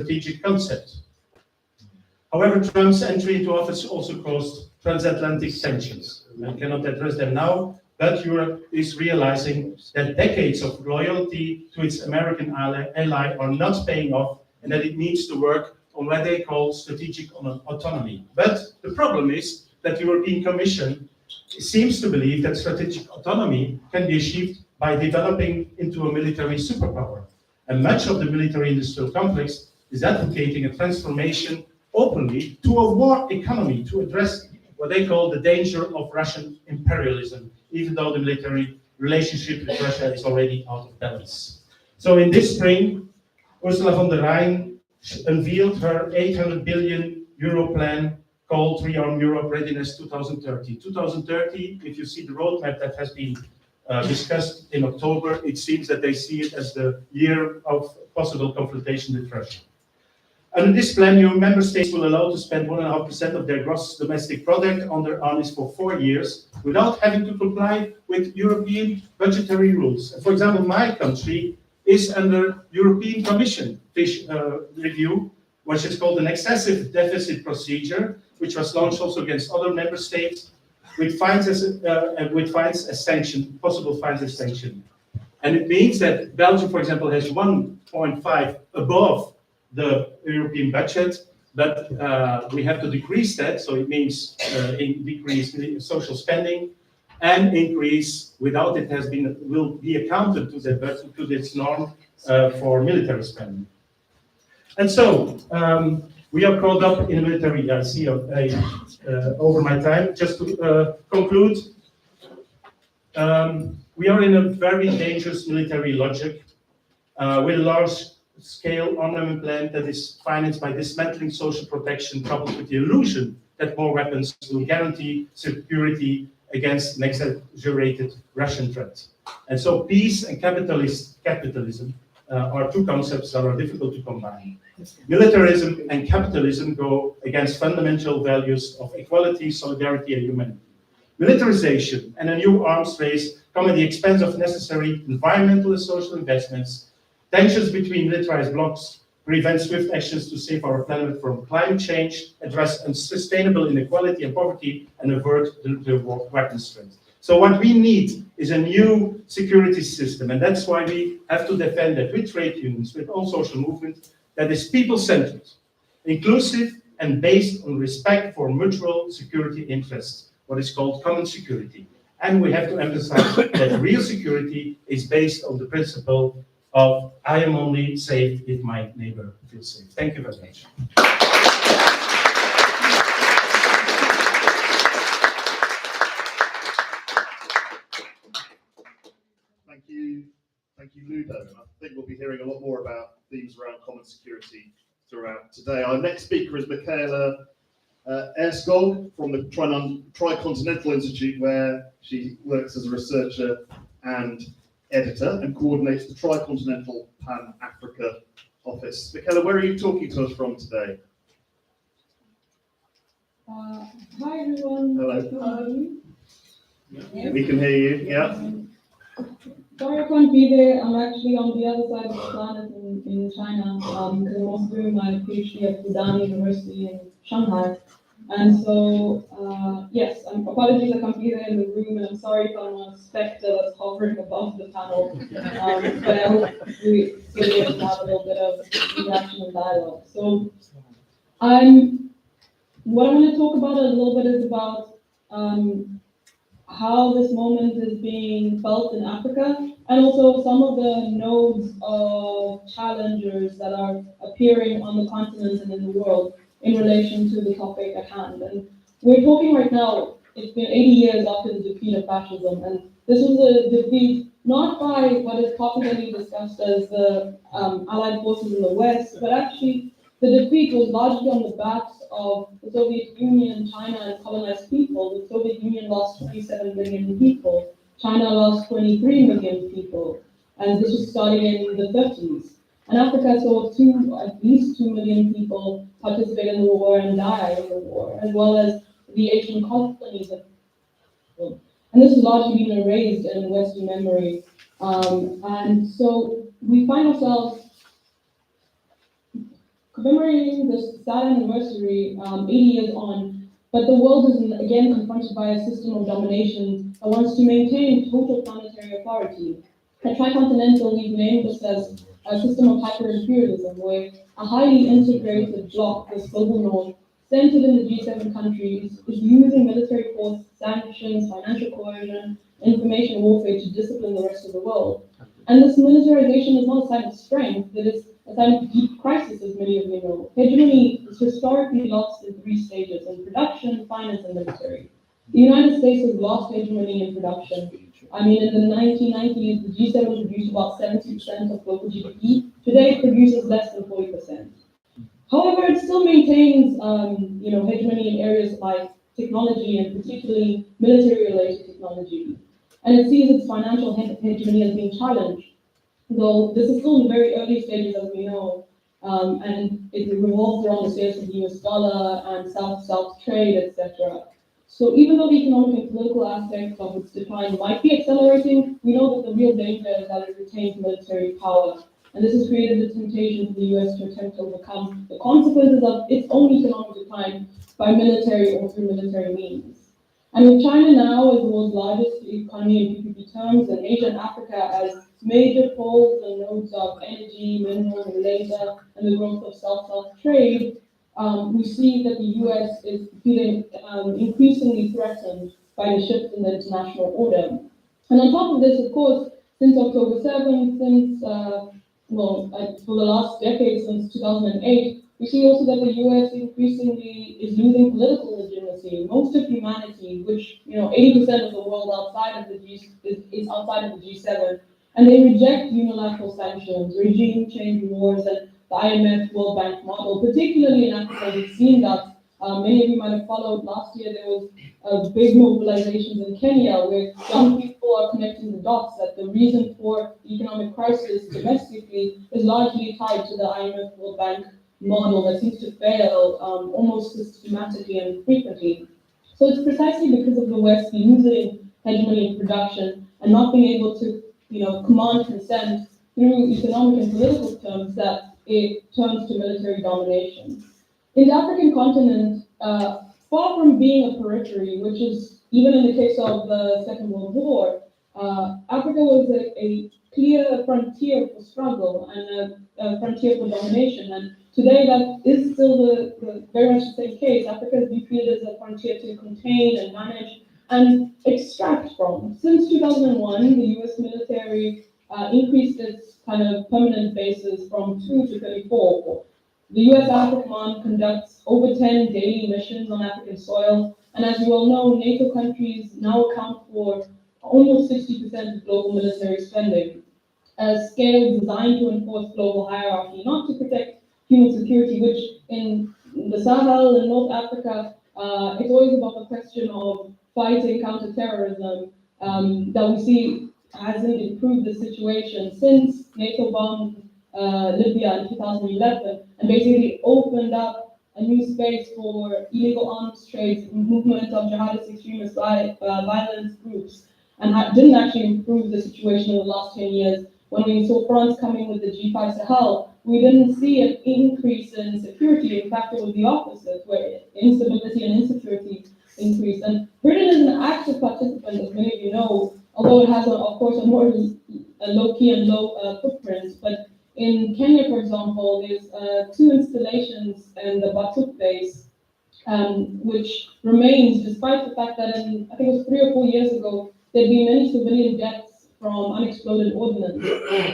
strategic concept. However, Trump's entry into office also caused transatlantic tensions. I cannot address them now, but Europe is realizing that decades of loyalty to its American ally are not paying off, and that it needs to work on what they call strategic autonomy. But the problem is that the European Commission seems to believe that strategic autonomy can be achieved by developing into a military superpower. And much of the military-industrial complex is advocating a transformation openly to a war economy to address what they call the danger of Russian imperialism, even though the military relationship with Russia is already out of balance. So in this spring, Ursula von der Leyen unveiled her 800 billion euro plan called Rearm Europe Readiness 2030. 2030, if you see the roadmap that has been discussed in October, it seems that they see it as the year of possible confrontation with Russia. Under this plan, new member states will allow to spend 1.5% of their gross domestic product on their armies for 4 years without having to comply with European budgetary rules. For example, my country is under European Commission review, which is called an excessive deficit procedure, which was launched also against other member states, with fines as sanction, possible fines as sanction. And it means that Belgium, for example, has 1.5 above the European budget, but we have to decrease that, so it means decrease social spending and increase, without it will be accounted to the budget, to this norm for military spending. And so we are caught up in a military. I see over my time. Just to conclude, we are in a very dangerous military logic with a large-scale armament plan that is financed by dismantling social protection, coupled with the illusion that more weapons will guarantee security against an exaggerated Russian threat. And so peace and capitalism are two concepts that are difficult to combine. Militarism and capitalism go against fundamental values of equality, solidarity, and humanity. Militarization and a new arms race come at the expense of necessary environmental and social investments. Tensions between militarized blocs prevent swift actions to save our planet from climate change, address unsustainable inequality and poverty, and avert the weapons threat. So what we need is a new security system, and that's why we have to defend that with trade unions, with all social movements, that is people-centered, inclusive, and based on respect for mutual security interests, what is called common security. And we have to emphasize that real security is based on the principle of I am only safe if my neighbor feels safe. Thank you very much. Thank you, Ludo. I think we'll be hearing a lot more about themes around common security throughout today. Our next speaker is Mikaela Erskog from the Tricontinental Institute, where she works as a researcher and editor and coordinates the Tricontinental Pan-Africa office. Mikaela, where are you talking to us from today? Hi everyone. Hello. We can hear you, yeah. Sorry I can't be there. I'm actually on the other side of the planet in China, because I'm also doing my PhD at Fudan University in Shanghai. And so, yes, apologies I can't be there in the room, and I'm sorry if I'm a spectre that's hovering above the panel. But I hope we still be able to have a little bit of interaction and dialogue. So, what I want to talk about a little bit is about how this moment is being felt in Africa, and also some of the nodes of challengers that are appearing on the continent and in the world in relation to the topic at hand. And we're talking right now, it's been 80 years after the defeat of fascism, and this was a defeat not by what is popularly discussed as the Allied forces in the West, but actually the defeat was largely on the backs of the Soviet Union, China, and colonized people. The Soviet Union lost 27 million people. China lost 23 million people. And this was starting in the 30s. And Africa saw at least 2 million people participate in the war and die in the war, as well as the Asian colonies. And this has largely been erased in Western memory. And so we find ourselves commemorating the sad anniversary 80 years on, but the world is again confronted by a system of domination that wants to maintain total planetary authority. At Tricontinental, we've named this as a system of hyper-imperialism, where a highly integrated bloc, this global north, centered in the G7 countries, is using military force, sanctions, financial coercion, information warfare to discipline the rest of the world. And this militarization is not a sign of strength, it is a sign of deep crisis, as many of you know. Hegemony is historically lost in 3 stages: in production, finance, and military. The United States has lost hegemony in production. I mean, in the 1990s, the G7 produced about 70% of global GDP. Today, it produces less than 40%. However, it still maintains, hegemony in areas like technology and particularly military-related technology. And it sees its financial hegemony as being challenged, though this is still in the very early stages, as we know, and it revolves around the status of the US dollar and South-South trade, etc. So even though the economic and political aspects of its decline might be accelerating, we know that the real danger is that it retains military power. And this has created the temptation for the US to attempt to overcome the consequences of its own economic decline by military or through military means. And with China now as the world's largest economy in PPP terms, and Asia and Africa as major poles and nodes of energy, minerals, and labor, and the growth of South-South trade, we see that the US is feeling increasingly threatened by the shift in the international order. And on top of this, of course, since October 7th, for the last decade, since 2008, we see also that the US increasingly is losing political legitimacy. Most of humanity, which 80% of the world outside of the is outside of the G7, and they reject unilateral sanctions, regime change wars, and the IMF World Bank model, particularly in Africa. We've seen that. Many of you might have followed last year. There was big mobilizations in Kenya where young people are connecting the dots that the reason for the economic crisis domestically is largely tied to the IMF World Bank model that seems to fail almost systematically and frequently. So it's precisely because of the West losing hegemony in production and not being able to command consent through economic and political terms that it turns to military domination. In the African continent, far from being a periphery, which is, even in the case of the Second World War, Africa was a clear frontier for struggle and a frontier for domination. And today that is still the very much the same case. Africa is being treated as a frontier to contain and manage and extract from. Since 2001, the US military increased its kind of permanent bases from 2 to 34. The US Africa Command conducts over 10 daily missions on African soil, and as you all know, NATO countries now account for almost 60% of global military spending. A scale designed to enforce global hierarchy, not to protect human security, which in the Sahel and North Africa, it's always about the question of fighting counterterrorism that we see hasn't improved the situation since NATO bombed Libya in 2011 and basically opened up a new space for illegal arms trades, movement of jihadist extremist violence groups, and didn't actually improve the situation in the last 10 years. When we saw France coming with the G5 Sahel, we didn't see an increase in security. In fact, it was the opposite, where instability and insecurity increased. And Britain is an active participant, as many of you know, although it has, of course, a more low-key and low footprint. But in Kenya, for example, there's 2 installations in the Batuk base, which remains, despite the fact that I think it was 3 or 4 years ago, there'd been many civilian deaths from unexploded ordnance.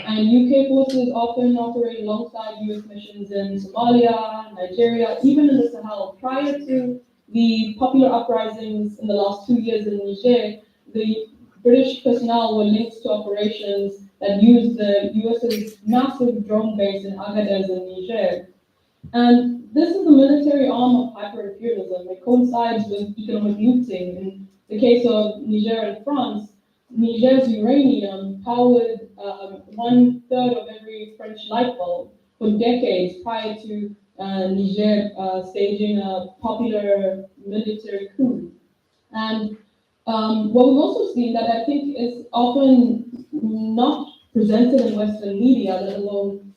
And UK forces often operate alongside US missions in Somalia, Nigeria, even in the Sahel. Prior to the popular uprisings in the last 2 years in Niger, the British personnel were linked to operations that used the US's massive drone base in Agadez in Niger. And this is the military arm of hyper-imperialism. It coincides with economic looting. In the case of Niger and France, Niger's uranium powered 1/3 of every French light bulb for decades prior to Niger staging a popular military coup. And what we've also seen that I think is often not presented in Western media, let alone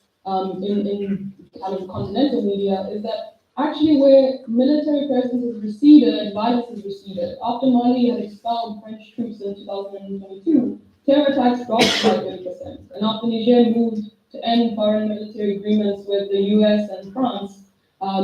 in kind of continental media, is that actually where military presence has receded, violence has receded. After Mali had expelled French troops in 2022, terror attacks dropped by 30%. And after Niger moved to end foreign military agreements with the US and France,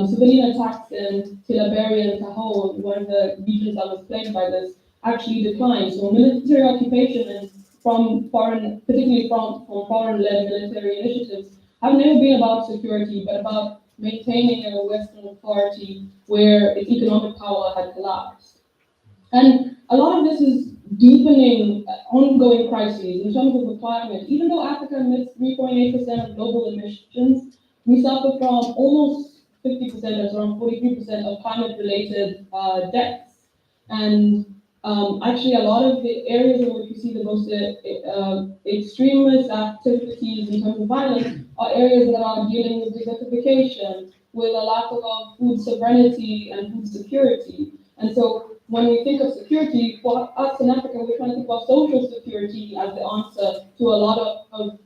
civilian attacks in Tillaberi and Tahoe, one of the regions that was plagued by this, actually declined. So military occupation and from foreign, particularly from foreign-led military initiatives, have never been about security, but about maintaining a Western authority where its economic power had collapsed. And a lot of this is deepening ongoing crises in terms of the climate. Even though Africa emits 3.8% of global emissions, we suffer from almost 50%, that's around 43% of climate-related deaths. And actually, a lot of the areas in which we see the most extremist activities in terms of violence are areas that are dealing with desertification, with a lack of food sovereignty and food security. And so when we think of security, for us in Africa, we're trying to think about social security as the answer to a lot of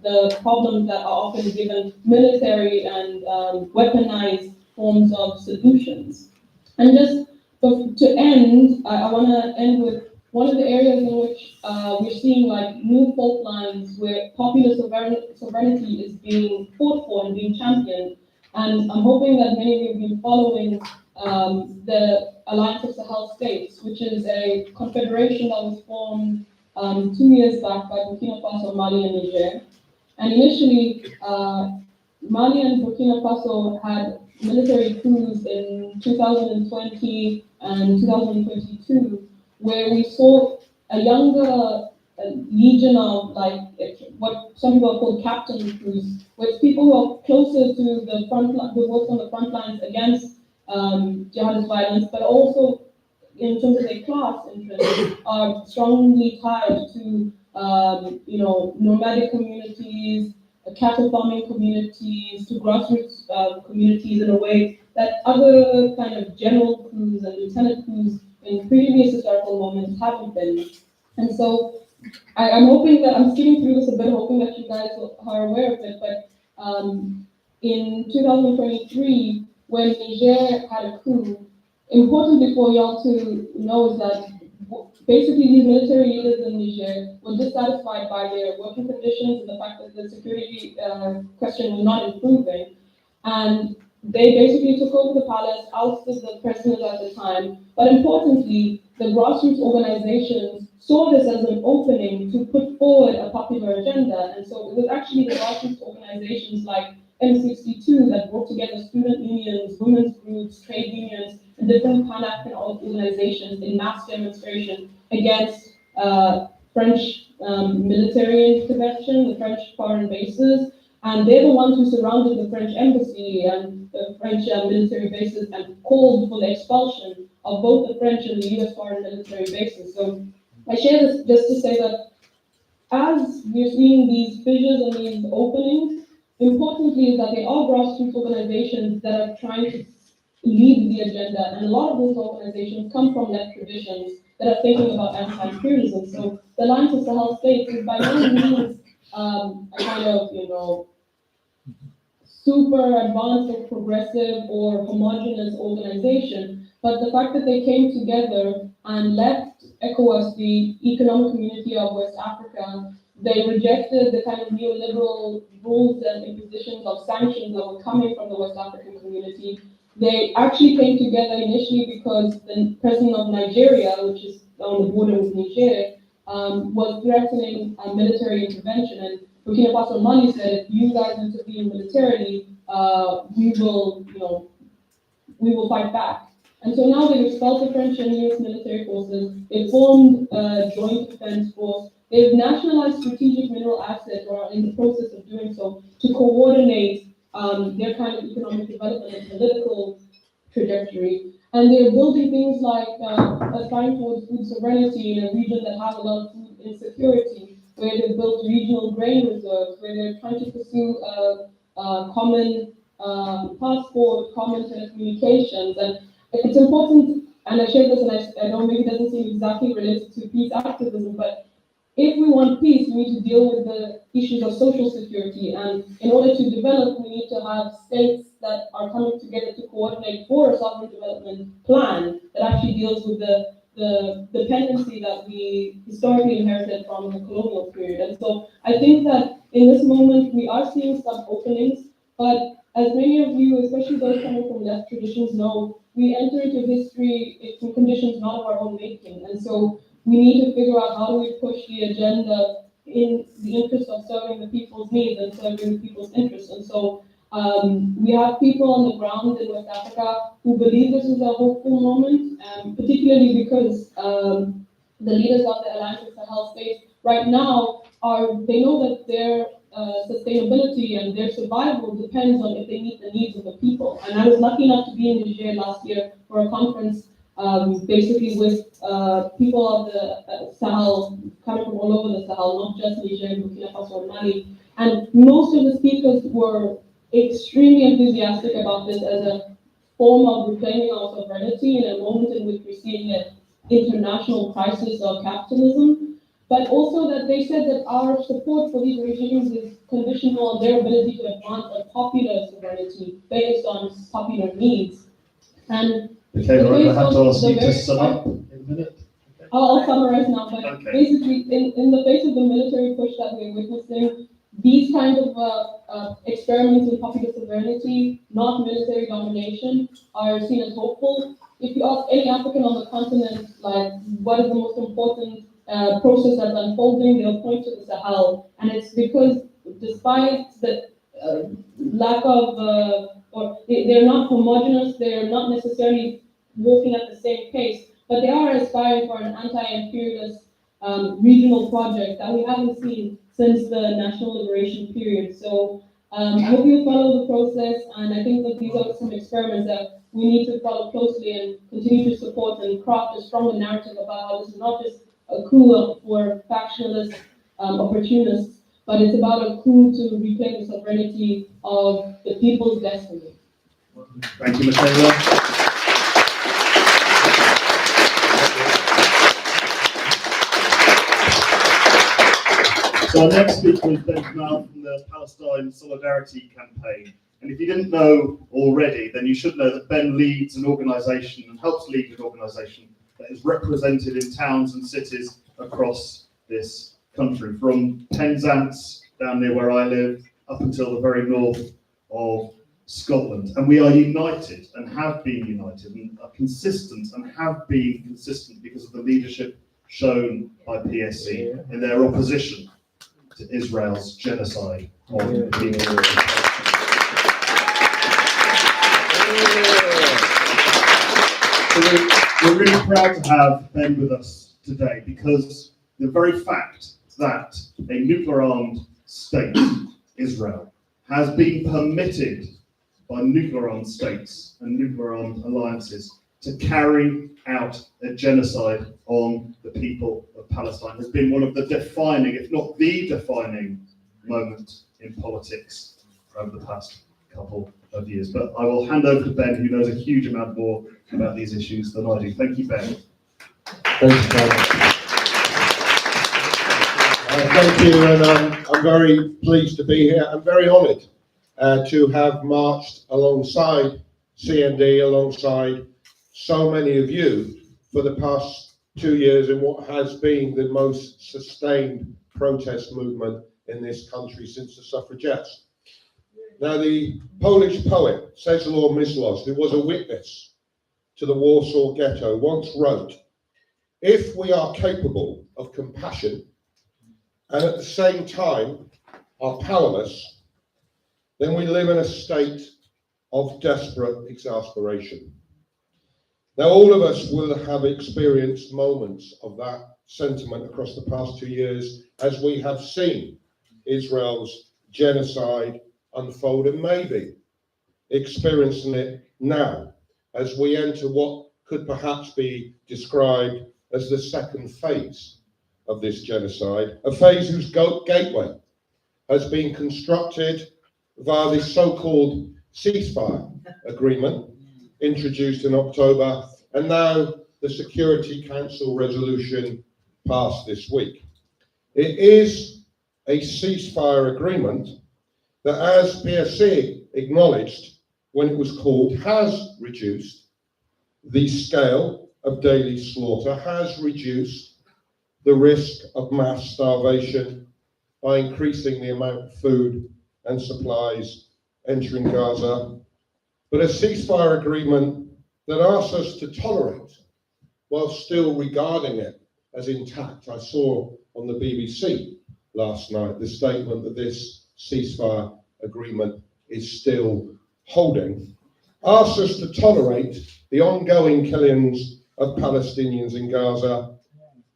the problems that are often given military and weaponized forms of solutions. And just to end, I want to end with one of the areas in which we're seeing like new fault lines where popular sovereignty is being fought for and being championed. And I'm hoping that many of you have been following the Alliance of Sahel States, which is a confederation that was formed 2 years back by Burkina Faso, Mali, and Niger. And initially, Mali and Burkina Faso had military coups in 2020 and 2022, where we saw a younger legion of like what some people call captain coups, which people who are closer to the front line, who work on the front lines against jihadist violence, but also in terms of their class interests, are strongly tied to nomadic communities, cattle farming communities, to grassroots communities in a way that other kind of general coups and lieutenant coups in previous historical moments haven't been. And so I'm hoping that, I'm skimming through this a bit, hoping that you guys are aware of it, but in 2023, when Niger had a coup, importantly for y'all to know is that basically these military leaders in Niger were dissatisfied by their working conditions and the fact that the security question was not improving. And they basically took over the palace, ousted the president at the time. But importantly, the grassroots organizations saw this as an opening to put forward a popular agenda. And so it was actually the grassroots organizations like M62 that brought together student unions, women's groups, trade unions, and different Pan-African organizations in mass demonstration against French military intervention, the French foreign bases. And they're the ones who surrounded the French embassy and the French military bases and called for the expulsion of both the French and the US foreign military bases. So I share this just to say that as we're seeing these fissures and these openings, importantly is that there are grassroots organizations that are trying to lead the agenda, and a lot of those organizations come from left traditions that are thinking about anti-imperialism. So the Alliance of Sahel States is by no means a kind of, super advanced or progressive or homogenous organization, but the fact that they came together and left ECOWAS, the Economic Community of West Africa, they rejected the kind of neoliberal rules and impositions of sanctions that were coming from the West African community. They actually came together initially because the president of Nigeria, which is on the border with Niger, was threatening a military intervention, and Burkina Faso and Mali said, if you guys intervene militarily, we will fight back. And so now they've expelled the French and US military forces, they've formed a joint defense force, they've nationalized strategic mineral assets, or are in the process of doing so, to coordinate their kind of economic development and political trajectory. And they're building things like aspiring towards food sovereignty in a region that has a lot of food insecurity, where they've built regional grain reserves, where they're trying to pursue a common passport, common telecommunications. And it's important, and I share this, and I know maybe it doesn't seem exactly related to peace activism, but if we want peace, we need to deal with the issues of social security. And in order to develop, we need to have states that are coming together to coordinate for a sovereign development plan that actually deals with the dependency that we historically inherited from the colonial period. And so I think that in this moment, we are seeing some openings, but as many of you, especially those coming from left traditions, know, we enter into history in conditions not of our own making. And so we need to figure out how do we push the agenda in the interest of serving the people's needs and serving the people's interests. And so we have people on the ground in West Africa who believe this is a hopeful moment, particularly because the leaders of the Alliance of Sahel states right now they know that their sustainability and their survival depends on if they meet the needs of the people. And I was lucky enough to be in Niger last year for a conference basically with people of the Sahel, coming from all over the Sahel, not just Niger, Burkina Faso, and Mali. And most of the speakers were extremely enthusiastic about this as a form of reclaiming our sovereignty in a moment in which we're seeing an international crisis of capitalism. But also that they said that our support for these regimes is conditional on their ability to advance a popular sovereignty based on popular needs. And Okay, I have to ask you to sum up in a minute. Okay. I'll summarize now, but Okay. basically, in the face of the military push that we're witnessing, these kind of experiments in popular sovereignty, not military domination, are seen as hopeful. If you ask any African on the continent, like, what is the most important process that's unfolding, they'll point to the Sahel. And it's because despite the lack of, or they're not homogenous, they're not necessarily walking at the same pace, but they are aspiring for an anti-imperialist regional project that we haven't seen since the national liberation period. So I hope you follow the process, and I think that these are some experiments that we need to follow closely and continue to support and craft a stronger narrative about how this is not just a coup for factionalist opportunists, but it's about a coup to reclaim the sovereignty of the people's destiny. Thank you, Mikaela. So our next speaker is Jamal from the Palestine Solidarity Campaign. And if you didn't know already, then you should know that Ben leads an organisation and helps lead an organisation that is represented in towns and cities across this country, from Penzance down near where I live, up until the very north of Scotland. And we are united and have been united and are consistent and have been consistent because of the leadership shown by PSC in their opposition to Israel's genocide on people. We're really proud to have Ben with us today because the very fact that a nuclear-armed state, Israel, has been permitted by nuclear-armed states and nuclear-armed alliances to carry out a genocide on the people of Palestine has been one of the defining, if not the defining, moment in politics over the past couple of years. But I will hand over to Ben, who knows a huge amount more about these issues than I do. Thank you, Ben. Thank you, Ben. Thank you, and I'm very pleased to be here. I'm very honoured to have marched alongside CND, alongside so many of you for the past 2 years in what has been the most sustained protest movement in this country since the suffragettes. Now, the Polish poet Czesław Miłosz, who was a witness to the Warsaw Ghetto, once wrote, "If we are capable of compassion and at the same time are powerless, then we live in a state of desperate exasperation." Now, all of us will have experienced moments of that sentiment across the past 2 years as we have seen Israel's genocide unfold, and maybe experiencing it now as we enter what could perhaps be described as the second phase of this genocide, a phase whose gateway has been constructed via this so-called ceasefire agreement introduced in October, and now the Security Council resolution passed this week. It is a ceasefire agreement that, as PSC acknowledged when it was called, has reduced the scale of daily slaughter, has reduced the risk of mass starvation by increasing the amount of food and supplies entering Gaza, but a ceasefire agreement that asks us to tolerate while still regarding it as intact. I saw on the BBC last night the statement that this ceasefire agreement is still holding, asks us to tolerate the ongoing killings of Palestinians in Gaza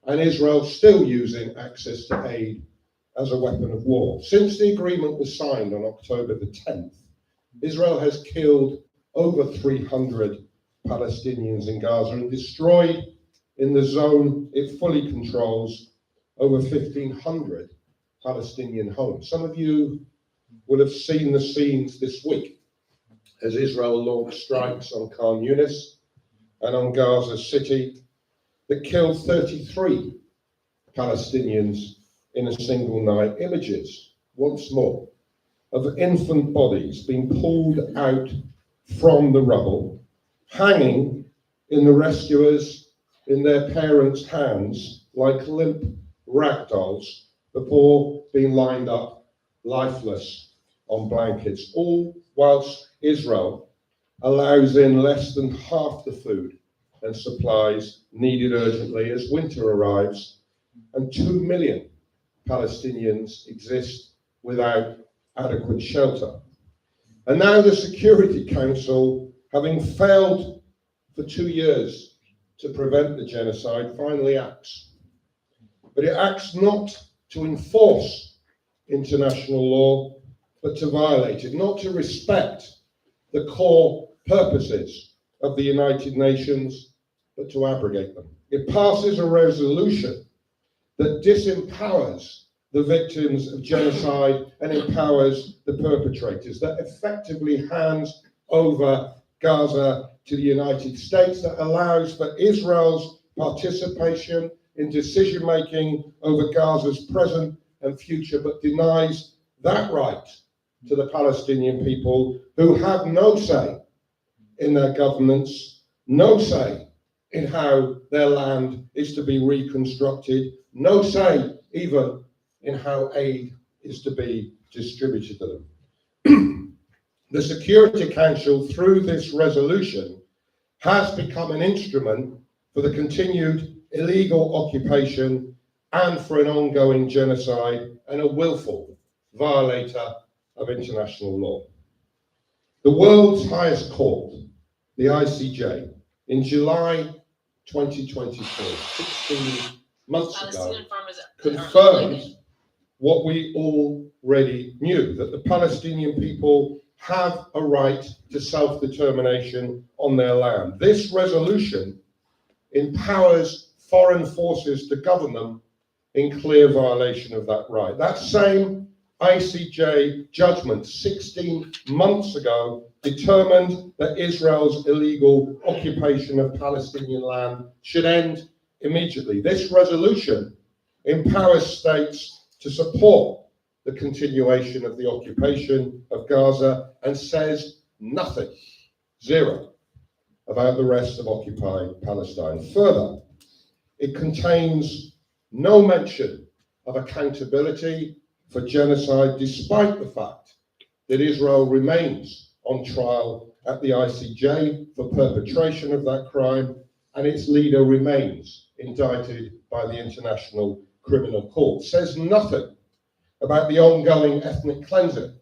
and Israel still using access to aid as a weapon of war. Since the agreement was signed on October the 10th, Israel has killed over 300 Palestinians in Gaza and destroyed in the zone it fully controls over 1,500 Palestinian homes. Some of you will have seen the scenes this week as Israel launched strikes on Khan Yunis and on Gaza City that killed 33 Palestinians in a single night. Images, once more, of infant bodies being pulled out from the rubble, hanging in the rescuers in their parents' hands like limp rag dolls before being lined up lifeless on blankets, all whilst Israel allows in less than half the food and supplies needed urgently as winter arrives and 2 million Palestinians exist without adequate shelter. And now the Security Council, having failed for 2 years to prevent the genocide, finally acts. But it acts not to enforce international law, but to violate it, not to respect the core purposes of the United Nations, but to abrogate them. It passes a resolution that disempowers the victims of genocide and empowers the perpetrators, that effectively hands over Gaza to the United States, that allows for Israel's participation in decision-making over Gaza's present and future, but denies that right to the Palestinian people, who have no say in their governments, no say in how their land is to be reconstructed, no say even in how aid is to be distributed to them. The Security Council, through this resolution, has become an instrument for the continued illegal occupation and for an ongoing genocide and a willful violator of international law. The world's highest court, the ICJ, in July 2023, 16 months ago, confirmed what we already knew, that the Palestinian people have a right to self-determination on their land. This resolution empowers foreign forces to govern them in clear violation of that right. That same ICJ judgment 16 months ago determined that Israel's illegal occupation of Palestinian land should end immediately. This resolution empowers states to support the continuation of the occupation of Gaza and says nothing, zero, about the rest of occupied Palestine. Further, it contains no mention of accountability for genocide, despite the fact that Israel remains on trial at the ICJ for perpetration of that crime, and its leader remains indicted by the International Criminal Court. Says nothing about the ongoing ethnic cleansing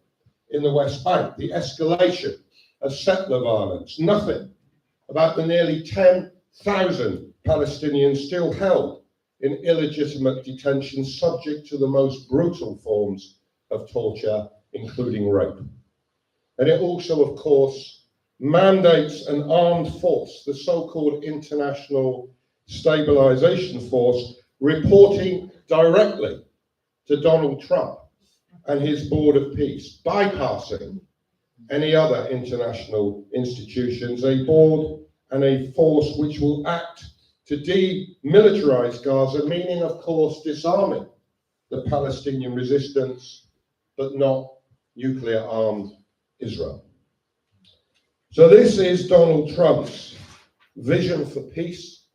in the West Bank, the escalation of settler violence, nothing about the nearly 10,000 Palestinians still held in illegitimate detention, subject to the most brutal forms of torture, including rape. And it also, of course, mandates an armed force, the so-called International Stabilization Force, reporting directly to Donald Trump and his Board of Peace, bypassing any other international institutions, a board and a force which will act to demilitarize Gaza, meaning, of course, disarming the Palestinian resistance, but not nuclear-armed Israel. So this is Donald Trump's vision for peace,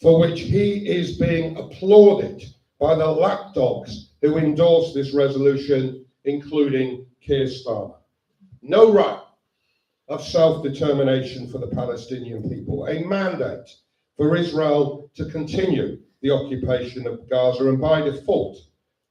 for which he is being applauded by the lapdogs who endorsed this resolution, including Keir Starmer. No right of self-determination for the Palestinian people, a mandate for Israel to continue the occupation of Gaza and by default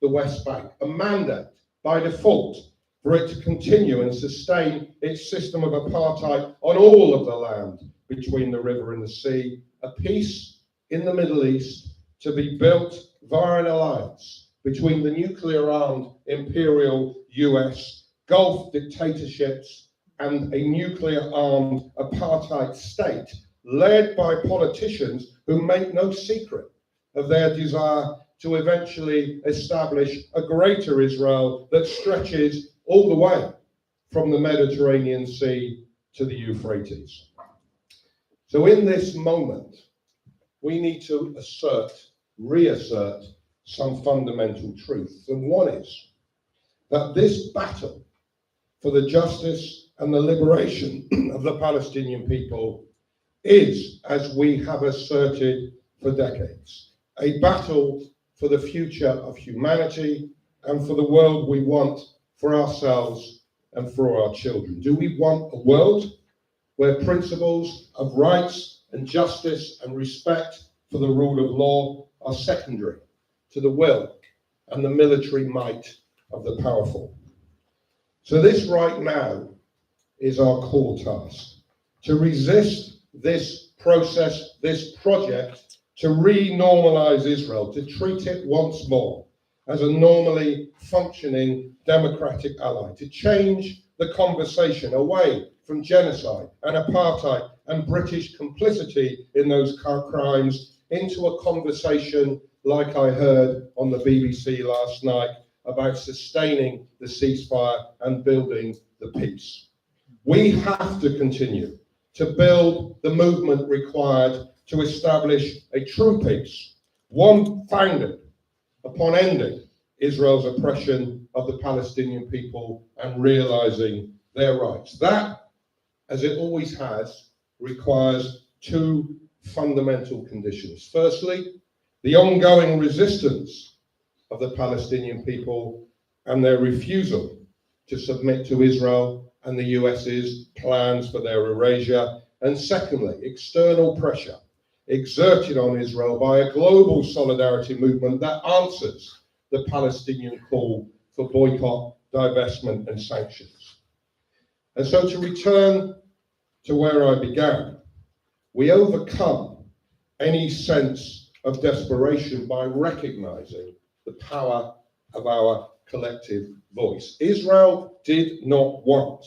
the West Bank, a mandate by default for it to continue and sustain its system of apartheid on all of the land between the river and the sea, a peace in the Middle East to be built via an alliance between the nuclear-armed imperial US, Gulf dictatorships, and a nuclear-armed apartheid state led by politicians who make no secret of their desire to eventually establish a greater Israel that stretches all the way from the Mediterranean Sea to the Euphrates. So in this moment, we need to reassert some fundamental truths. And one is that this battle for the justice and the liberation of the Palestinian people is, as we have asserted for decades, a battle for the future of humanity and for the world we want for ourselves and for our children. Do we want a world where principles of rights and justice and respect for the rule of law are secondary to the will and the military might of the powerful? So this right now is our core task, to resist this process, this project, to re-normalize Israel, to treat it once more as a normally functioning democratic ally, to change the conversation away from genocide and apartheid and British complicity in those crimes into a conversation like I heard on the BBC last night about sustaining the ceasefire and building the peace. We have to continue to build the movement required to establish a true peace, one founded upon ending Israel's oppression of the Palestinian people and realizing their rights. That, as it always has, requires two fundamental conditions. Firstly, the ongoing resistance of the Palestinian people and their refusal to submit to Israel and the US's plans for their erasure. And secondly, external pressure exerted on Israel by a global solidarity movement that answers the Palestinian call for boycott, divestment, and sanctions. And so to return to where I began, we overcome any sense of desperation by recognizing the power of our collective voice. Israel did not want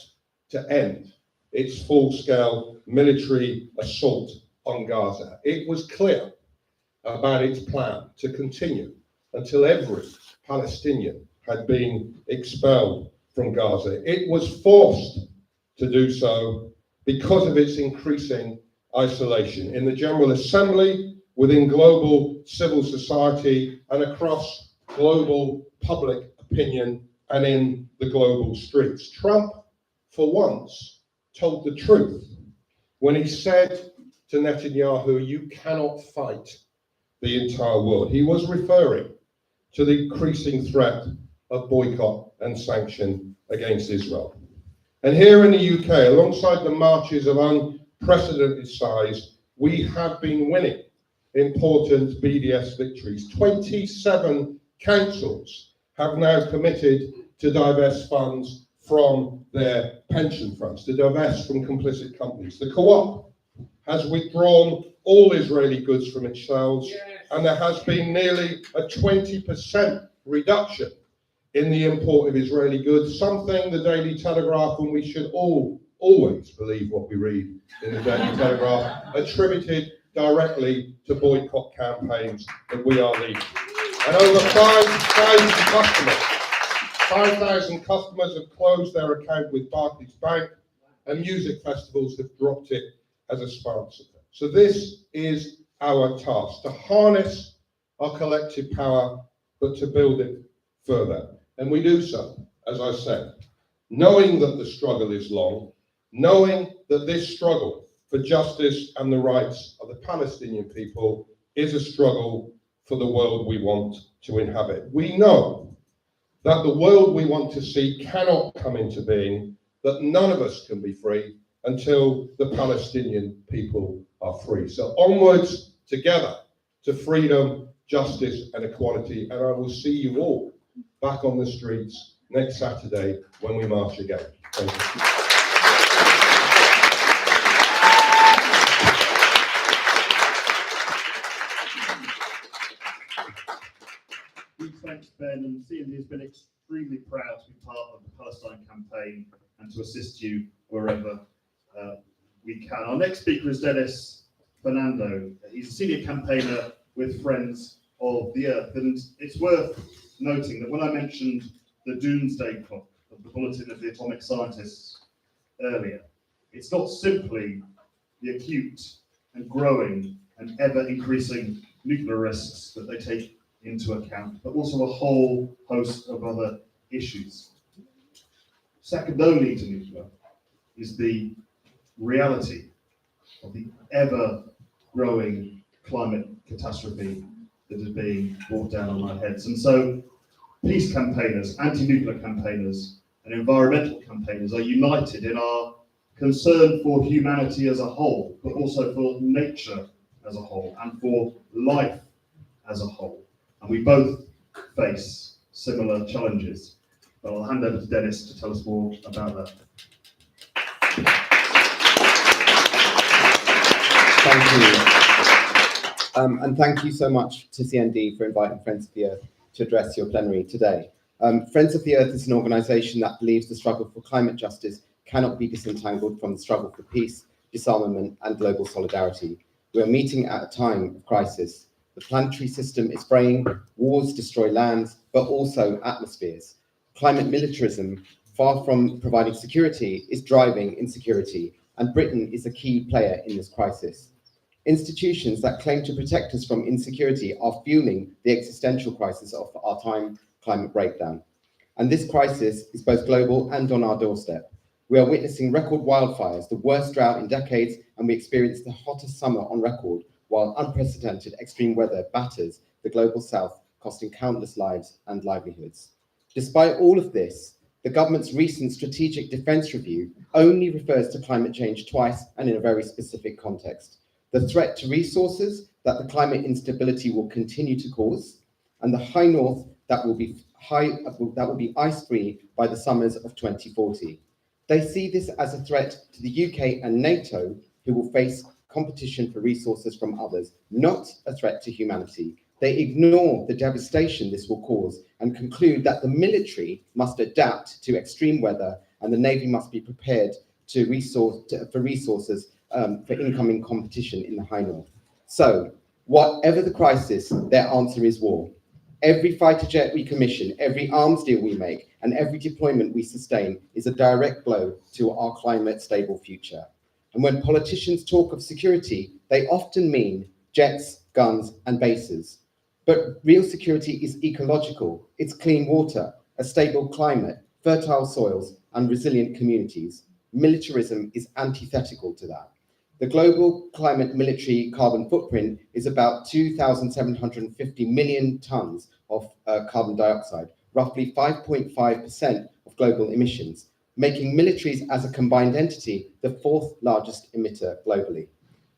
to end its full-scale military assault on Gaza. It was clear about its plan to continue until every Palestinian had been expelled from Gaza. It was forced to do so because of its increasing isolation in the General Assembly, within global civil society, and across global public opinion and in the global streets. Trump, for once, told the truth when he said to Netanyahu, "You cannot fight the entire world." He was referring to the increasing threat of boycott and sanction against Israel. And here in the UK, alongside the marches of unprecedented size, we have been winning important BDS victories. 27 councils have now committed to divest funds from their pension funds, to divest from complicit companies. The Co-op has withdrawn all Israeli goods from its shelves, and there has been nearly a 20% reduction in the import of Israeli goods, something the Daily Telegraph, and we should always believe what we read in the Daily Telegraph, attributed directly to boycott campaigns that we are leading. And over 5,000 customers have closed their account with Barclays Bank, and music festivals have dropped it as a sponsor. So this is our task, to harness our collective power, but to build it further. And we do so, as I said, knowing that the struggle is long, knowing that this struggle for justice and the rights of the Palestinian people is a struggle for the world we want to inhabit. We know that the world we want to see cannot come into being, that none of us can be free until the Palestinian people are free. So onwards, together, to freedom, justice and equality, and I will see you all back on the streets next Saturday when we march again. Thank you. Thanks, Ben, and CND has been extremely proud to be part of the Palestine campaign and to assist you wherever we can. Our next speaker is Dennis Fernando. He's a senior campaigner with Friends of the Earth, and it's worth noting that when I mentioned the doomsday clock of the Bulletin of the Atomic Scientists earlier, it's not simply the acute and growing and ever-increasing nuclear risks that they take into account, but also a whole host of other issues. Second only to nuclear is the reality of the ever-growing climate catastrophe that is being brought down on our heads. And so peace campaigners, anti-nuclear campaigners, and environmental campaigners are united in our concern for humanity as a whole, but also for nature as a whole and for life as a whole. And we both face similar challenges. But I'll hand over to Dennis to tell us more about that. Thank you. And thank you so much to CND for inviting Friends of the Earth to address your plenary today. Friends of the Earth is an organisation that believes the struggle for climate justice cannot be disentangled from the struggle for peace, disarmament and global solidarity. We are meeting at a time of crisis. The planetary system is fraying, wars destroy lands, but also atmospheres. Climate militarism, far from providing security, is driving insecurity, and Britain is a key player in this crisis. Institutions that claim to protect us from insecurity are fueling the existential crisis of our time, climate breakdown. And this crisis is both global and on our doorstep. We are witnessing record wildfires, the worst drought in decades, and we experienced the hottest summer on record, while unprecedented extreme weather batters the global south, costing countless lives and livelihoods. Despite all of this, the government's recent strategic defence review only refers to climate change twice and in a very specific context. The threat to resources that the climate instability will continue to cause, and the high north that will be ice-free by the summers of 2040. They see this as a threat to the UK and NATO, who will face competition for resources from others, not a threat to humanity. They ignore the devastation this will cause and conclude that the military must adapt to extreme weather and the Navy must be prepared for resources for incoming competition in the high north. So, whatever the crisis, their answer is war. Every fighter jet we commission, every arms deal we make, and every deployment we sustain is a direct blow to our climate stable future. And when politicians talk of security, they often mean jets, guns, and bases. But real security is ecological. It's clean water, a stable climate, fertile soils, and resilient communities. Militarism is antithetical to that. The global climate military carbon footprint is about 2,750 million tons of carbon dioxide, roughly 5.5% of global emissions, making militaries as a combined entity the fourth largest emitter globally.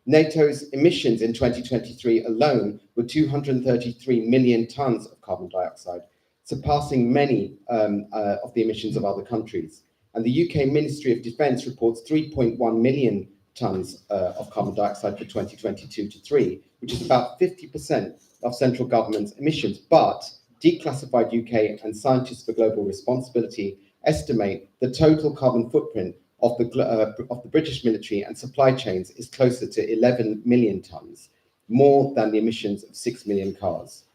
NATO's emissions in 2023 alone were 233 million tons of carbon dioxide, surpassing many of the emissions of other countries. And the UK Ministry of Defence reports 3.1 million tons of carbon dioxide for 2022-3, which is about 50% of central government's emissions. But Declassified UK and Scientists for Global Responsibility estimate the total carbon footprint of the British military and supply chains is closer to 11 million tons, more than the emissions of 6 million cars.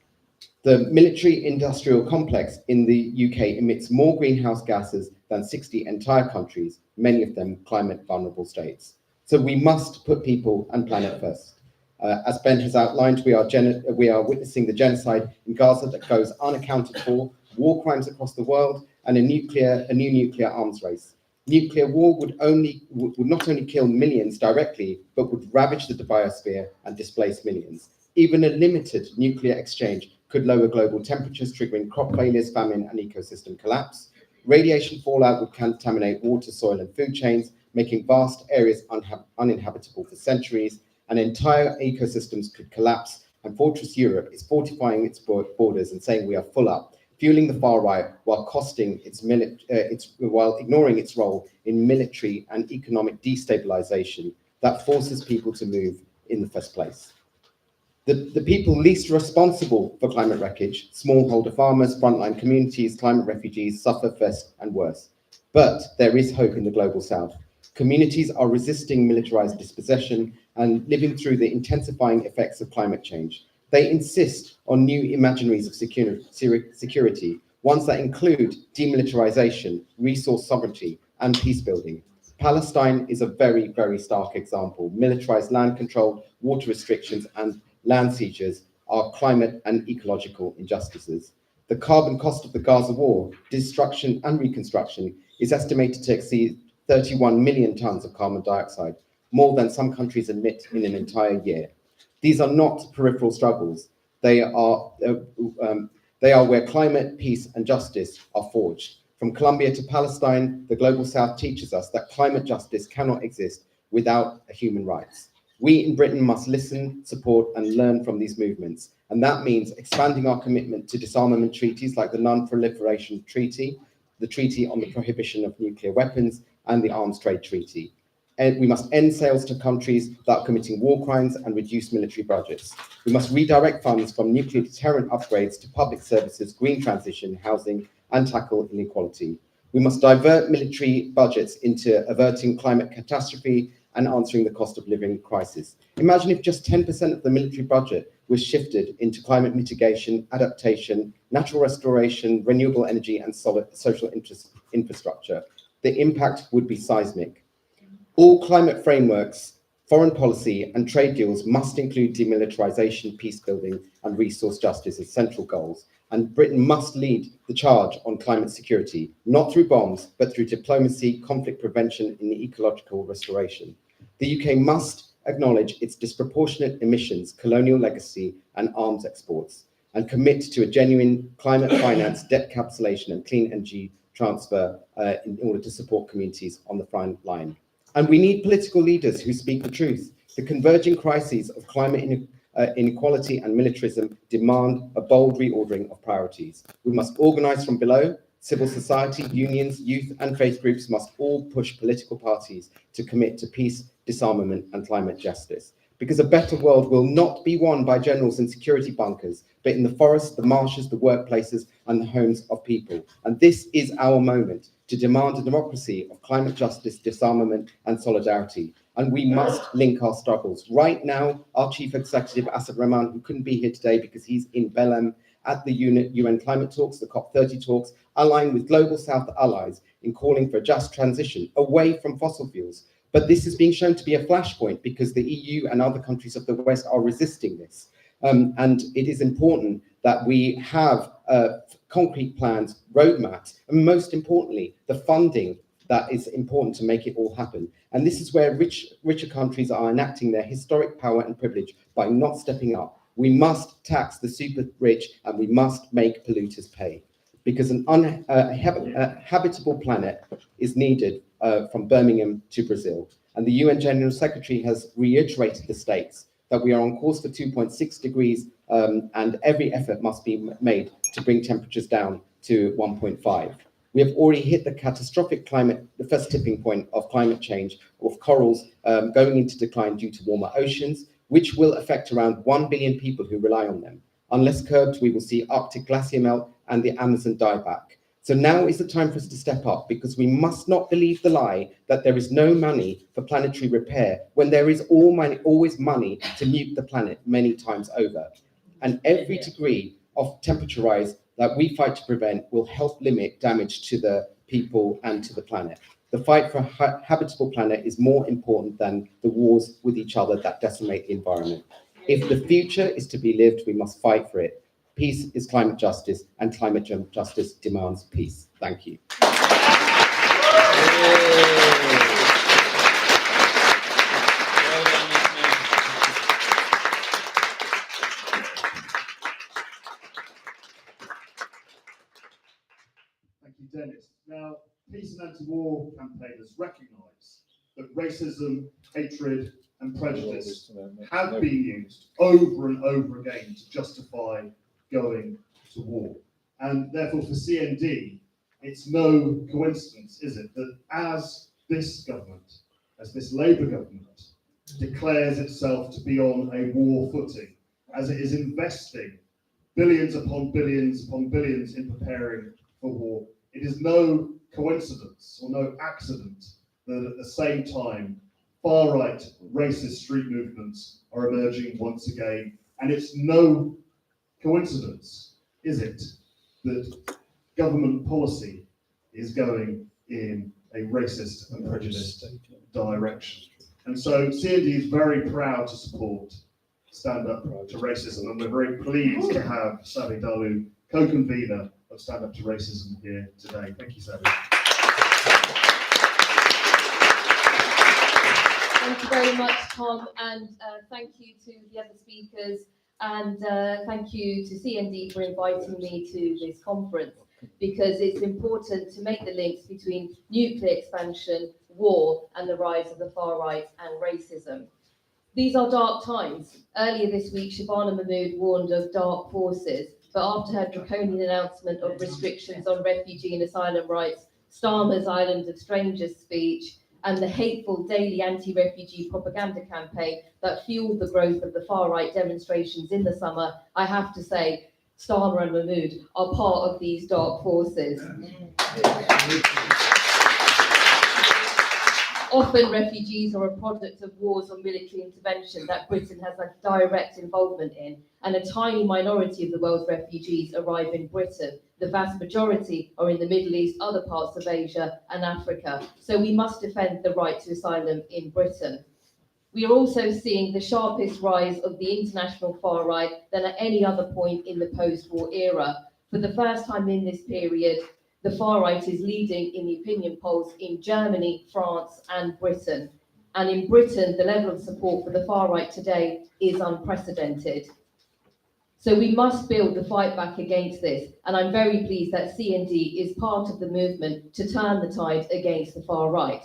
The military industrial complex in the UK emits more greenhouse gases than 60 entire countries, many of them climate vulnerable states. So we must put people and planet first. As Ben has outlined, we are witnessing the genocide in Gaza that goes unaccounted for, war crimes across the world, and a new nuclear arms race. Nuclear war would not only kill millions directly, but would ravage the biosphere and displace millions. Even a limited nuclear exchange could lower global temperatures, triggering crop failures, famine, and ecosystem collapse. Radiation fallout would contaminate water, soil, and food chains, making vast areas uninhabitable for centuries, and entire ecosystems could collapse. And Fortress Europe is fortifying its borders and saying we are full up, fueling the far right while while ignoring its role in military and economic destabilization that forces people to move in the first place. The people least responsible for climate wreckage, smallholder farmers, frontline communities, climate refugees, suffer first and worse. But there is hope in the global south. Communities are resisting militarized dispossession and living through the intensifying effects of climate change. They insist on new imaginaries of security, ones that include demilitarization, resource sovereignty, and peace building. Palestine is a very, very stark example. Militarized land control, water restrictions, and land seizures are climate and ecological injustices. The carbon cost of the Gaza war, destruction and reconstruction, is estimated to exceed 31 million tons of carbon dioxide, more than some countries emit in an entire year. These are not peripheral struggles. They are where climate, peace, and justice are forged. From Colombia to Palestine, the global south teaches us that climate justice cannot exist without human rights. We in Britain must listen, support, and learn from these movements. And that means expanding our commitment to disarmament treaties like the Non-Proliferation Treaty, the Treaty on the Prohibition of Nuclear Weapons, and the Arms Trade Treaty. And we must end sales to countries that are committing war crimes and reduce military budgets. We must redirect funds from nuclear deterrent upgrades to public services, green transition, housing, and tackle inequality. We must divert military budgets into averting climate catastrophe and answering the cost of living crisis. Imagine if just 10% of the military budget was shifted into climate mitigation, adaptation, natural restoration, renewable energy, and social infrastructure. The impact would be seismic. All climate frameworks, foreign policy, and trade deals must include demilitarization, peace building, and resource justice as central goals. And Britain must lead the charge on climate security, not through bombs, but through diplomacy, conflict prevention, and ecological restoration. The UK must acknowledge its disproportionate emissions, colonial legacy, and arms exports, and commit to a genuine climate finance, debt capitalization, and clean energy transfer in order to support communities on the front line. And we need political leaders who speak the truth. The converging crises of climate inequality and militarism demand a bold reordering of priorities. We must organize from below. Civil society, unions, youth, and faith groups must all push political parties to commit to peace, disarmament, and climate justice. Because a better world will not be won by generals in security bunkers, but in the forests, the marshes, the workplaces, and the homes of people. And this is our moment to demand a democracy of climate justice, disarmament, and solidarity. And we must link our struggles. Right now, our Chief Executive, Asad Rahman, who couldn't be here today because he's in Belem at the UN climate talks, the COP30 talks, align with global South allies in calling for a just transition away from fossil fuels. But this is being shown to be a flashpoint because the EU and other countries of the West are resisting this. And it is important that we have concrete plans, roadmaps, and most importantly, the funding that is important to make it all happen. And this is where richer countries are enacting their historic power and privilege by not stepping up. We must tax the super rich and we must make polluters pay, because an habitable planet is needed from Birmingham to Brazil. And the UN General Secretary has reiterated the stakes that we are on course for 2.6 degrees and every effort must be made to bring temperatures down to 1.5. We have already hit the catastrophic the first tipping point of climate change, of corals going into decline due to warmer oceans, which will affect around 1 billion people who rely on them. Unless curbed, we will see Arctic glacier melt and the Amazon die back. So now is the time for us to step up, because we must not believe the lie that there is no money for planetary repair when there is always money to nuke the planet many times over. And every degree of temperature rise that we fight to prevent will help limit damage to the people and to the planet. The fight for a habitable planet is more important than the wars with each other that decimate the environment. If the future is to be lived, we must fight for it. Peace is climate justice, and climate justice demands peace. Thank you. Thank you, Dennis. Now, peace and anti-war campaigners recognise that racism, hatred, and prejudice have been used over and over again to justify going to war. And therefore, for CND, it's no coincidence, is it, that as this government, as this Labour government, declares itself to be on a war footing, as it is investing billions upon billions upon billions in preparing for war, it is no coincidence or no accident that at the same time, far-right racist street movements are emerging once again. And it's no coincidence, is it, that government policy is going in a racist and prejudiced direction. And so CND is very proud to support Stand Up to Racism, and we're very pleased to have Sabby Dhalu, co-convenor of Stand Up to Racism, here today. Thank you, Sabby. Thank you very much, Tom, and thank you to the other speakers, and thank you to CND for inviting me to this conference, because it's important to make the links between nuclear expansion, war, and the rise of the far right and racism. These are dark times. Earlier this week, Shabana Mahmood warned of dark forces, but after her draconian announcement of restrictions on refugee and asylum rights, Starmer's Island of Strangers speech, and the hateful daily anti-refugee propaganda campaign that fueled the growth of the far-right demonstrations in the summer, I have to say, Starmer and Mahmood are part of these dark forces. Often refugees are a product of wars or military intervention that Britain has a direct involvement in, and a tiny minority of the world's refugees arrive in Britain. The vast majority are in the Middle East, other parts of Asia and Africa. So we must defend the right to asylum in Britain. We are also seeing the sharpest rise of the international far right than at any other point in the post-war era. For the first time in this period, the far right is leading in the opinion polls in Germany, France, and Britain. And in Britain, the level of support for the far right today is unprecedented. So we must build the fight back against this. And I'm very pleased that CND is part of the movement to turn the tide against the far right.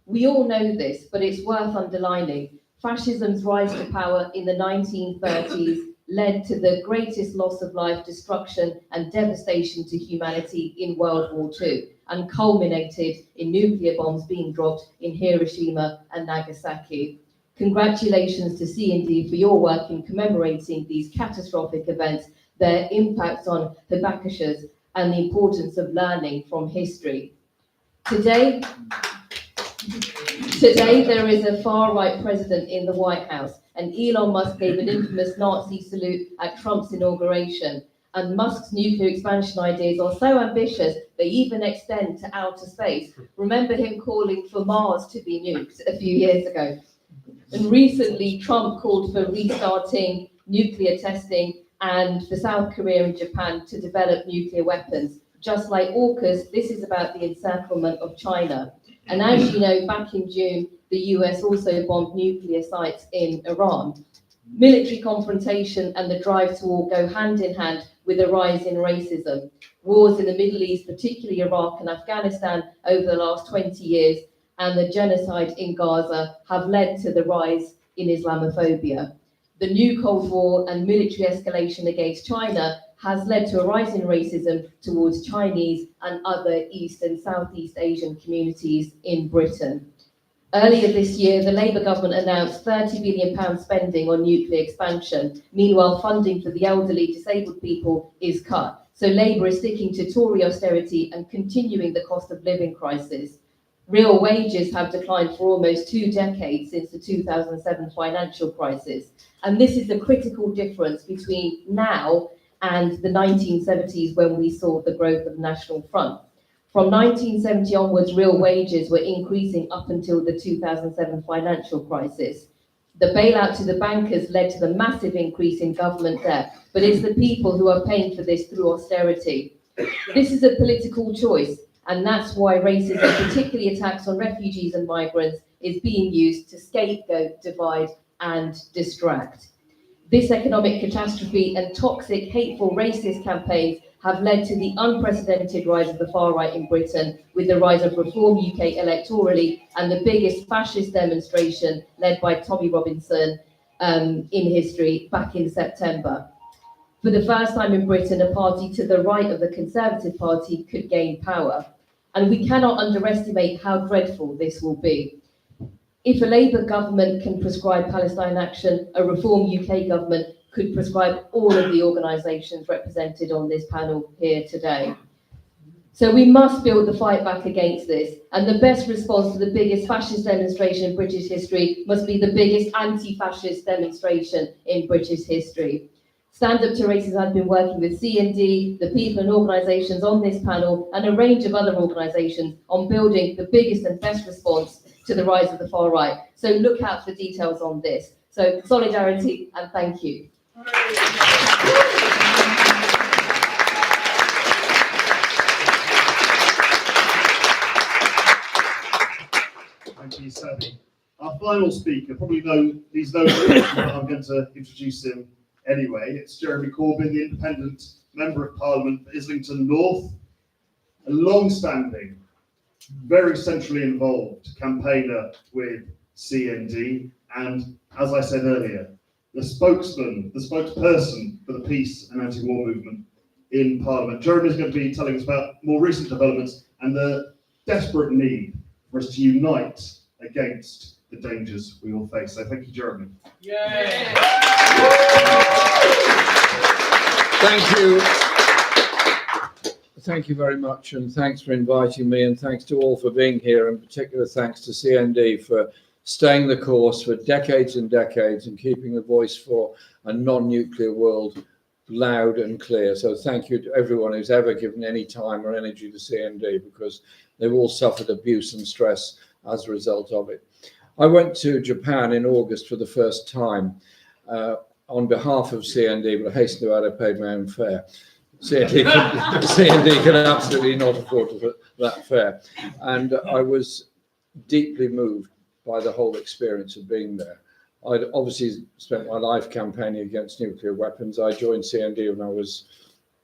We all know this, but it's worth underlining. Fascism's rise to power in the 1930s led to the greatest loss of life, destruction, and devastation to humanity in World War II, and culminated in nuclear bombs being dropped in Hiroshima and Nagasaki. Congratulations to CND for your work in commemorating these catastrophic events, their impact on Habakashas, and the importance of learning from history. Today, there is a far-right president in the White House, and Elon Musk gave an infamous Nazi salute at Trump's inauguration. And Musk's nuclear expansion ideas are so ambitious, they even extend to outer space. Remember him calling for Mars to be nuked a few years ago. And recently, Trump called for restarting nuclear testing and for South Korea and Japan to develop nuclear weapons. Just like AUKUS, this is about the encirclement of China. And as you know, back in June, the US also bombed nuclear sites in Iran. Military confrontation and the drive to war go hand in hand with a rise in racism. Wars in the Middle East, particularly Iraq and Afghanistan, over the last 20 years, and the genocide in Gaza have led to the rise in Islamophobia. The new Cold War and military escalation against China has led to a rise in racism towards Chinese and other East and Southeast Asian communities in Britain. Earlier this year, the Labour government announced £30 billion spending on nuclear expansion. Meanwhile, funding for the elderly, disabled people is cut. So Labour is sticking to Tory austerity and continuing the cost of living crisis. Real wages have declined for almost 2 decades since the 2007 financial crisis. And this is a critical difference between now and the 1970s, when we saw the growth of National Front. From 1970 onwards, real wages were increasing up until the 2007 financial crisis. The bailout to the bankers led to the massive increase in government debt, but it's the people who are paying for this through austerity. This is a political choice, and that's why racism, particularly attacks on refugees and migrants, is being used to scapegoat, divide, and distract. This economic catastrophe and toxic, hateful, racist campaigns have led to the unprecedented rise of the far right in Britain, with the rise of Reform UK electorally and the biggest fascist demonstration led by Tommy Robinson in history back in September. For the first time in Britain, a party to the right of the Conservative Party could gain power. And we cannot underestimate how dreadful this will be. If a Labour government can prescribe Palestine action, a Reform UK government could prescribe all of the organisations represented on this panel here today. So we must build the fight back against this, and the best response to the biggest fascist demonstration in British history must be the biggest anti-fascist demonstration in British history. Stand Up to Racism has been working with CND, the people and organisations on this panel, and a range of other organisations on building the biggest and best response to the rise of the far right. So look out for details on this. So solidarity and thank you. Thank you, Sabby. Our final speaker, probably he's known, but I'm going to introduce him anyway. It's Jeremy Corbyn, the independent member of Parliament for Islington North, a long-standing, very centrally involved campaigner with CND, and as I said earlier, the spokesperson for the peace and anti-war movement in Parliament. Jeremy is going to be telling us about more recent developments and the desperate need for us to unite against the dangers we all face. So thank you, Jeremy. Yeah. Thank you. Thank you very much, and thanks for inviting me, and thanks to all for being here, and particular thanks to CND for staying the course for decades and decades and keeping the voice for a non-nuclear world loud and clear. So thank you to everyone who's ever given any time or energy to CND, because they've all suffered abuse and stress as a result of it. I went to Japan in August for the first time on behalf of CND, but I hasten to add I paid my own fare. CND can absolutely not afford that fare. And I was deeply moved by the whole experience of being there. I'd obviously spent my life campaigning against nuclear weapons. I joined CND when I was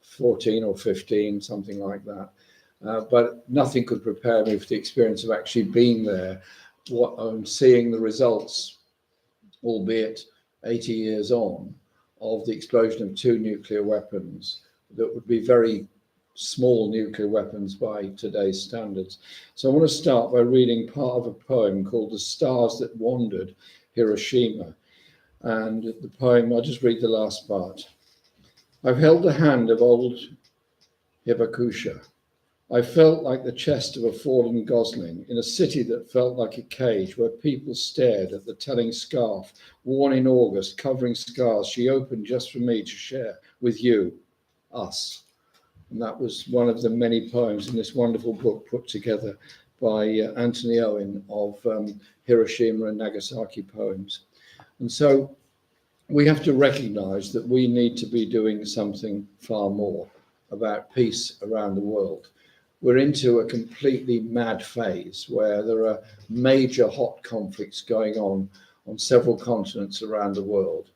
14 or 15, something like that. But nothing could prepare me for the experience of actually being there and seeing the results, albeit 80 years on, of the explosion of 2 nuclear weapons that would be very small nuclear weapons by today's standards. So I want to start by reading part of a poem called The Stars That Wandered, Hiroshima. And the poem, I'll just read the last part. I've held the hand of old Hibakusha. I felt like the chest of a fallen gosling in a city that felt like a cage where people stared at the telling scarf worn in August, covering scars she opened just for me to share with you, us. And that was one of the many poems in this wonderful book put together by Anthony Owen of Hiroshima and Nagasaki poems. And so we have to recognize that we need to be doing something far more about peace around the world. We're into a completely mad phase where there are major hot conflicts going on several continents around the world.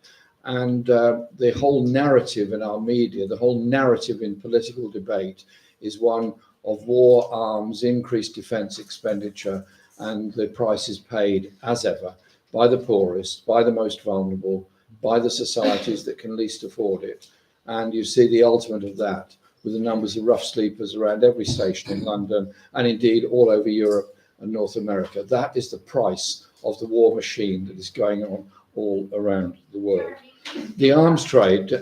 And the whole narrative in our media, the whole narrative in political debate is one of war, arms, increased defence expenditure, and the prices paid, as ever, by the poorest, by the most vulnerable, by the societies that can least afford it. And you see the ultimate of that with the numbers of rough sleepers around every station in London, and indeed all over Europe and North America. That is the price of the war machine that is going on all around the world. The arms trade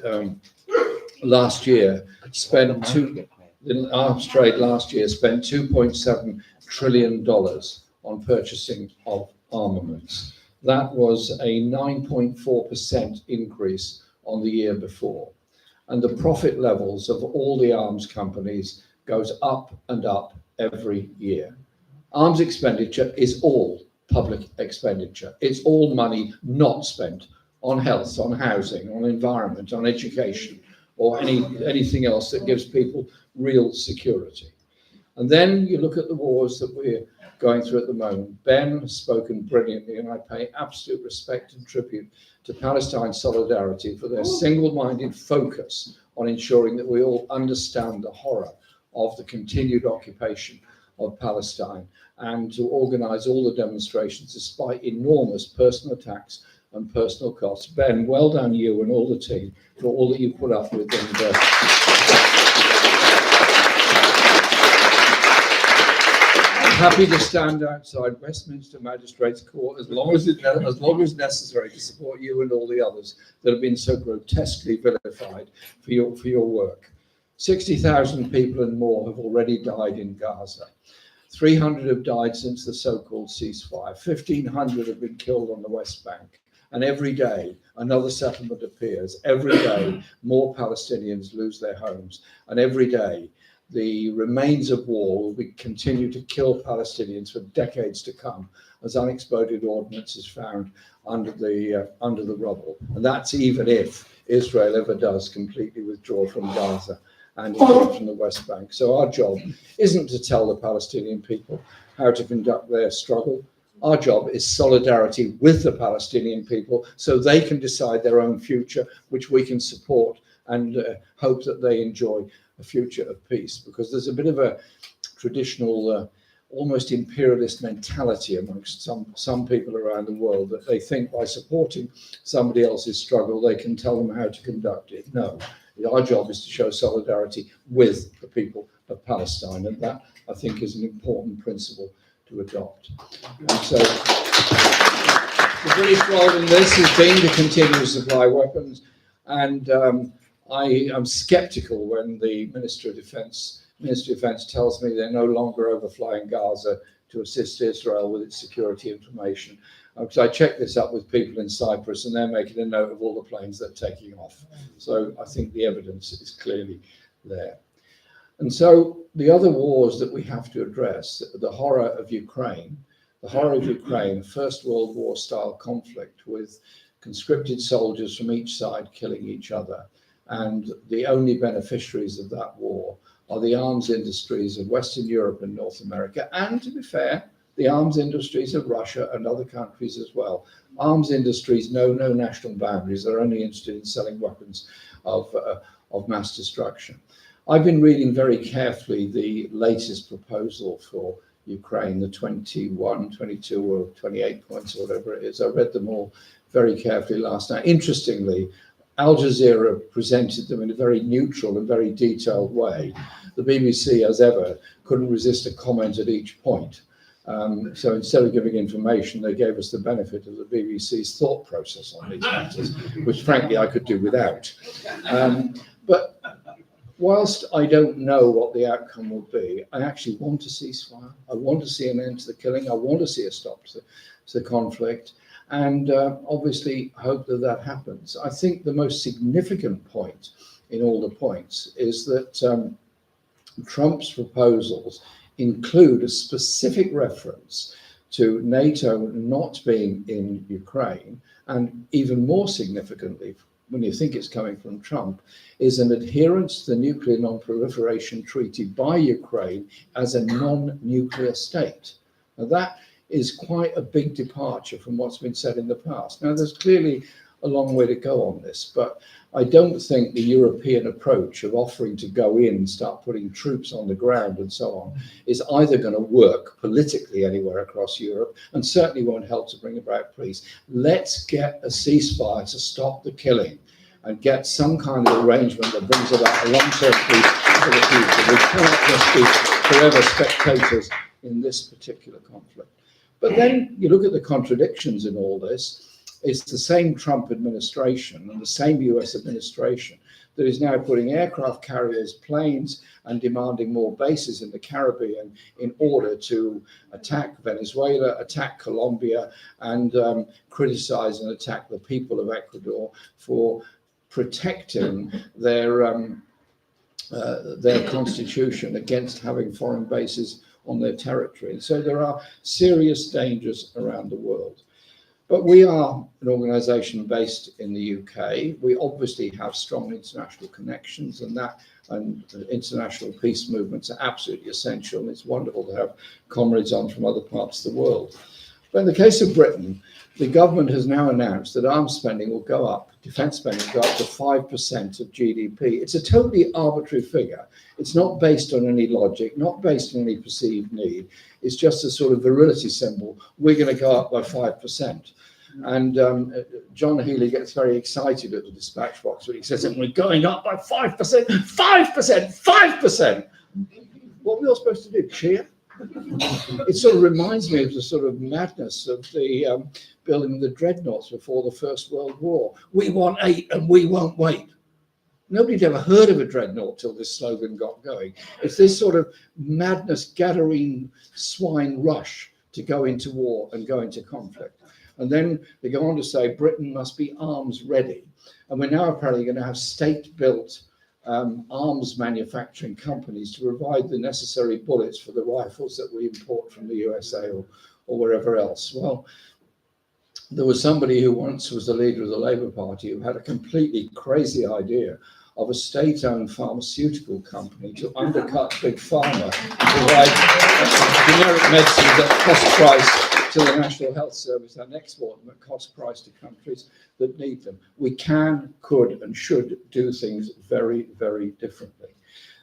last year spent $2.7 trillion on purchasing of armaments. That was a 9.4% increase on the year before. And the profit levels of all the arms companies goes up and up every year. Arms expenditure is all public expenditure. It's all money not spent on health, on housing, on environment, on education, or anything else that gives people real security. And then you look at the wars that we're going through at the moment. Ben has spoken brilliantly, and I pay absolute respect and tribute to Palestine Solidarity for their single-minded focus on ensuring that we all understand the horror of the continued occupation of Palestine, and to organise all the demonstrations despite enormous personal attacks and personal costs. Ben, well done you and all the team for all that you put up with. And, I'm happy to stand outside Westminster Magistrates Court as long as necessary to support you and all the others that have been so grotesquely vilified for your work. 60,000 people and more have already died in Gaza. 300 have died since the so-called ceasefire. 1,500 have been killed on the West Bank. And every day, another settlement appears. Every day, more Palestinians lose their homes. And every day, the remains of war will continue to kill Palestinians for decades to come as unexploded ordnance is found under the rubble. And that's even if Israel ever does completely withdraw from Gaza and from the West Bank. So our job isn't to tell the Palestinian people how to conduct their struggle. Our job is solidarity with the Palestinian people so they can decide their own future, which we can support and hope that they enjoy a future of peace. Because there's a bit of a traditional, almost imperialist mentality amongst some people around the world that they think by supporting somebody else's struggle, they can tell them how to conduct it. No, our job is to show solidarity with the people of Palestine. And that, I think, is an important principle to adopt. And so the British role in this has been to continue to supply weapons. And I am sceptical when the Ministry of Defence tells me they're no longer overflying Gaza to assist Israel with its security information. Because I checked this up with people in Cyprus and they're making a note of all the planes they're taking off. So I think the evidence is clearly there. And so the other wars that we have to address, the horror of Ukraine, First World War style conflict with conscripted soldiers from each side killing each other. And the only beneficiaries of that war are the arms industries of Western Europe and North America, and to be fair, the arms industries of Russia and other countries as well. Arms industries know no national boundaries. They're only interested in selling weapons of mass destruction. I've been reading very carefully the latest proposal for Ukraine, the 21, 22 or 28 points or whatever it is. I read them all very carefully last night. Interestingly, Al Jazeera presented them in a very neutral and very detailed way. The BBC, as ever, couldn't resist a comment at each point. So instead of giving information, they gave us the benefit of the BBC's thought process on these matters, which frankly I could do without. But whilst I don't know what the outcome will be, I actually want a ceasefire. I want to see an end to the killing. I want to see a stop to the conflict. And obviously hope that that happens. I think the most significant point in all the points is that Trump's proposals include a specific reference to NATO not being in Ukraine, and even more significantly, when you think it's coming from Trump, is an adherence to the Nuclear Non-Proliferation Treaty by Ukraine as a non-nuclear state. Now that is quite a big departure from what's been said in the past. Now, there's clearly a long way to go on this, but I don't think the European approach of offering to go in and start putting troops on the ground and so on is either going to work politically anywhere across Europe, and certainly won't help to bring about peace. Let's get a ceasefire to stop the killing and get some kind of arrangement that brings about a long-term peace for the future. We cannot just be forever spectators in this particular conflict. But then you look at the contradictions in all this. It's the same Trump administration and the same US administration that is now putting aircraft carriers, planes, and demanding more bases in the Caribbean in order to attack Venezuela, attack Colombia, and criticize and attack the people of Ecuador for protecting their constitution against having foreign bases on their territory. And so there are serious dangers around the world. But we are an organisation based in the UK. We obviously have strong international connections, and international peace movements are absolutely essential. It's wonderful to have comrades on from other parts of the world. But in the case of Britain, the government has now announced that arms spending will go up, defence spending will go up to 5% of GDP. It's a totally arbitrary figure. It's not based on any logic, not based on any perceived need. It's just a sort of virility symbol. We're going to go up by 5%. And John Healey gets very excited at the dispatch box when he says that we're going up by 5%, 5%, 5%. What are we all supposed to do? Cheer? It sort of reminds me of the sort of madness of the building of the dreadnoughts before the First World War. We want 8 and we won't wait. Nobody'd ever heard of a dreadnought till this slogan got going. It's this sort of madness, Gadarene swine rush to go into war and go into conflict. And then they go on to say Britain must be arms ready. And we're now apparently going to have state-built arms manufacturing companies to provide the necessary bullets for the rifles that we import from the USA or wherever else. Well, there was somebody who once was the leader of the Labour Party who had a completely crazy idea of a state-owned pharmaceutical company to undercut Big Pharma and provide generic medicines at cost price to the National Health Service and export them at cost price to countries that need them. We can, could and should do things very, very differently.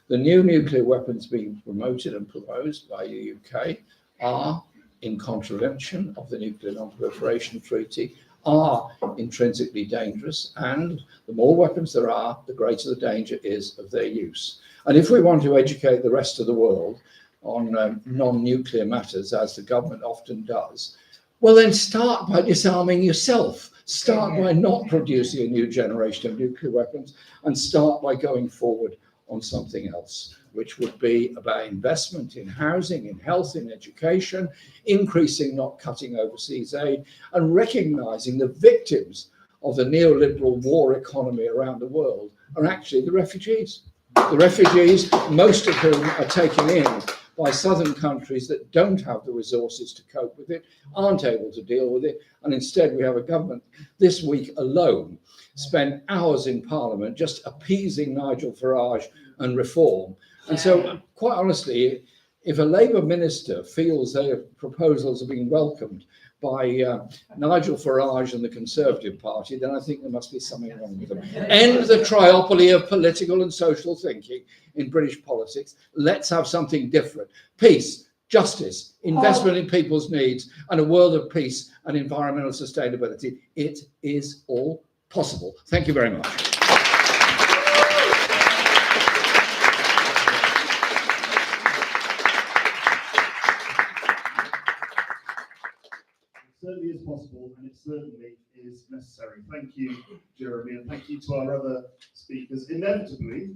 The new nuclear weapons being promoted and proposed by the UK are in contravention of the Nuclear Non-Proliferation Treaty, are intrinsically dangerous, and the more weapons there are, the greater the danger is of their use. And if we want to educate the rest of the world on non-nuclear matters, as the government often does, well then start by disarming yourself. Start by not producing a new generation of nuclear weapons, and start by going forward on something else, which would be about investment in housing, in health, in education, increasing, not cutting overseas aid, and recognising the victims of the neoliberal war economy around the world are actually the refugees. The refugees, most of whom are taken in by southern countries that don't have the resources to cope with it, aren't able to deal with it, and instead we have a government this week alone spent hours in Parliament just appeasing Nigel Farage and reform. And so, quite honestly, if a Labour minister feels their proposals are being welcomed by Nigel Farage and the Conservative Party, then I think there must be something wrong with them. End the triopoly of political and social thinking in British politics. Let's have something different. Peace, justice, investment in people's needs, and a world of peace and environmental sustainability. It is all possible. Thank you very much. Certainly is possible, and it certainly is necessary. Thank you, Jeremy, and thank you to our other speakers. Inevitably,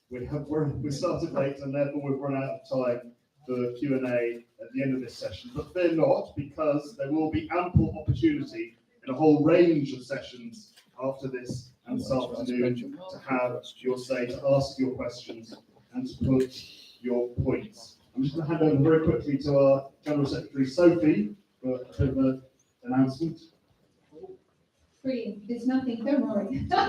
we started late, and therefore we've run out of time for Q&A at the end of this session. But fear not, because there will be ample opportunity in a whole range of sessions after this and this afternoon to have your say, to ask your questions, and to put your points. I'm just going to hand over very quickly to our General Secretary, Sophie, for a bit of an announcement. Brilliant. There's nothing, don't worry. But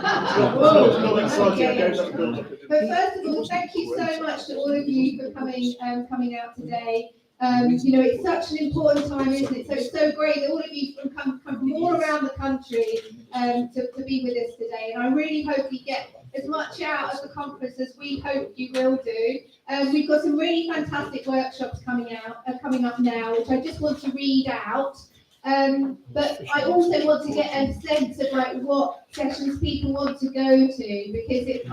first of all, thank you so much to all of you for coming out today. You know, it's such an important time, isn't it? So it's so great that all of you can come from all around the country to be with us today. And I really hope you get as much out of the conference as we hope you will do. We've got some really fantastic workshops coming up now, which I just want to read out. But I also want to get a sense of like what sessions people want to go to, because it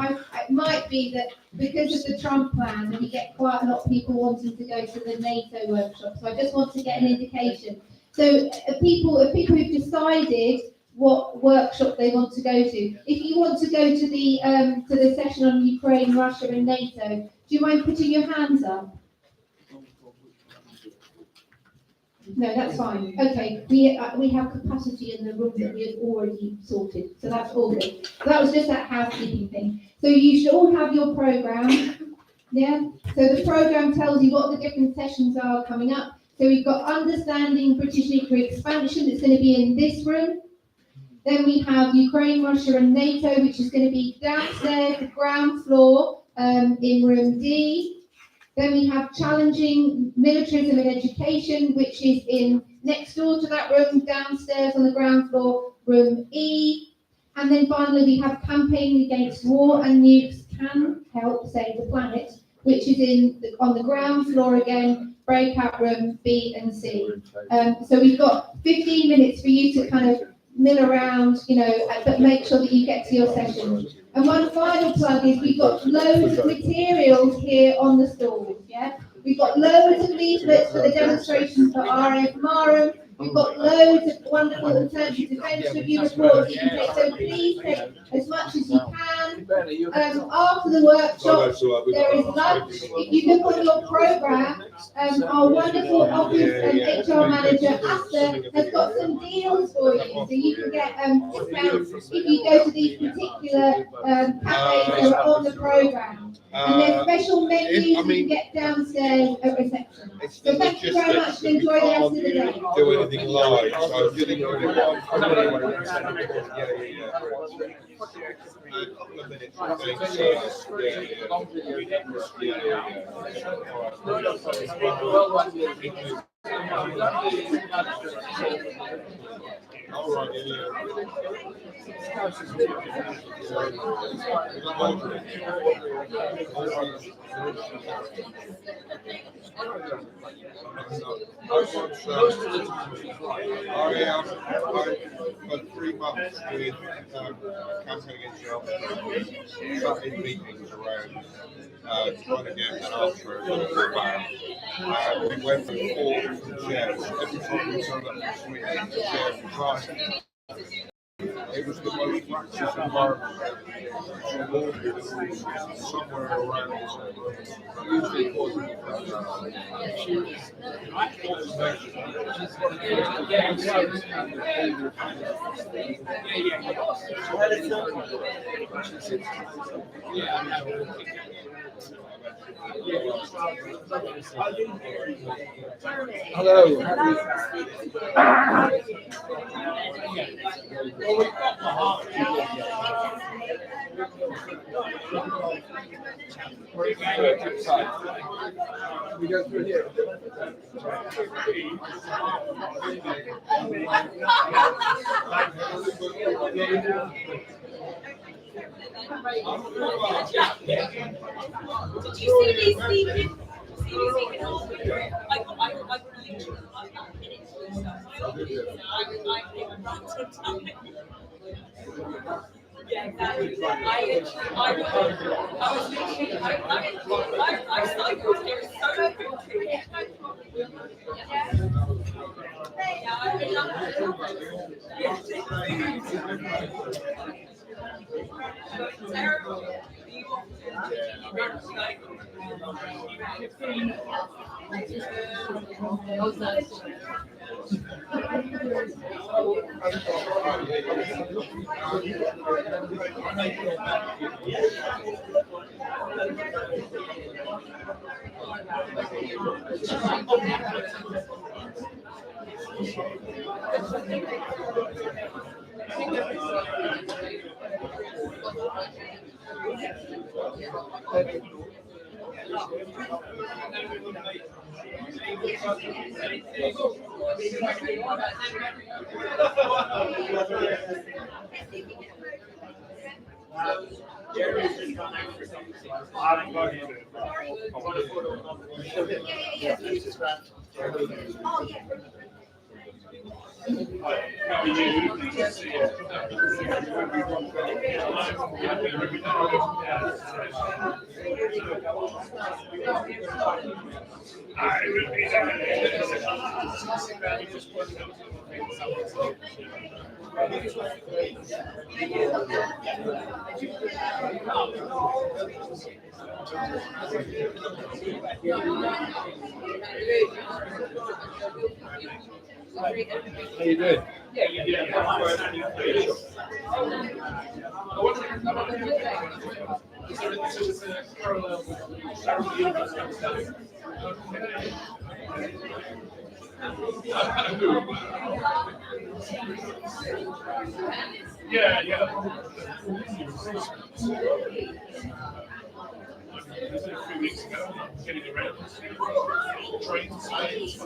might be that because of the Trump plan, that we get quite a lot of people wanting to go to the NATO workshop. So I just want to get an indication. So people who've decided what workshop they want to go to. If you want to go to the session on Ukraine, Russia, and NATO, do you mind putting your hands up? No, that's fine. Okay, we have capacity in the room that we have already sorted, so that's all good. So that was just that housekeeping thing. So you should all have your programme. Yeah, so the programme tells you what the different sessions are coming up. So we've got Understanding British Nuclear Expansion, that's going to be in this room. Then we have Ukraine, Russia and NATO, which is going to be downstairs, the ground floor, in room D. Then we have Challenging Militarism in Education, which is in next door to that room, downstairs on the ground floor, room E. And then finally we have Campaigning Against War and Nukes Can Help Save the Planet, which is on the ground floor again, breakout room B and C. So we've got 15 minutes for you to kind of mill around, but make sure that you get to your session. And one final plug is we've got loads of materials here on the stalls, yeah? We've got loads of leaflets for the demonstrations for RAF Marum. We've got loads of wonderful alternative defence review reports you can take, so please take as much as you can. After the workshop, there is lunch. If you look on your programme, our wonderful office and HR manager, Asta, has got some deals for you, so you can get discounts if you go to these particular cafes that are on the programme. And there's special menus you can get downstairs at reception. So thank you very much and enjoy the rest of the day. Do anything live, so if you're doing it live, a couple of minutes, I think. All right, for 3 months with campaigning against the sat in meetings around trying to get an answer about. We went from forks and chairs. Every time we turned up to swing, the chairs were trying. It was the most practice environment somewhere around this usually causing Hello. We go through here. Did you see these sleeping? Yeah, exactly. I was literally, I cycled here so quickly. Yeah, I love it. Terrible. How you doing? Is there a parallel with our view of this kind of stuff? Yeah, yeah. A few weeks ago, getting around trying to say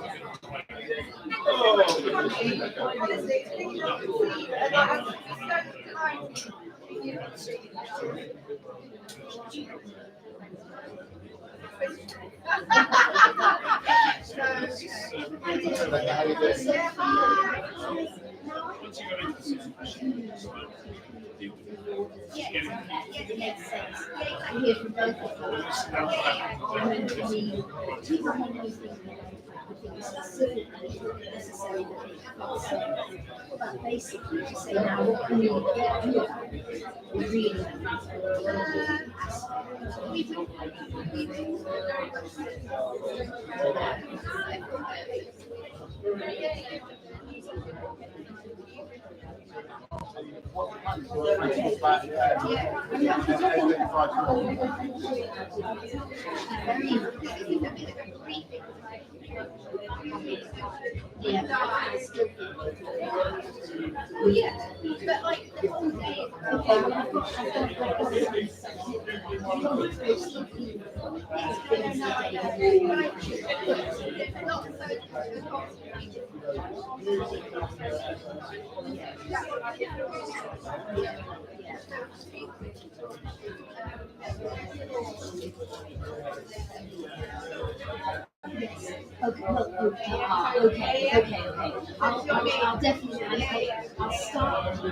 But basically to say now what can we get really yeah, but like the whole day, okay. I'll definitely. I'll start with the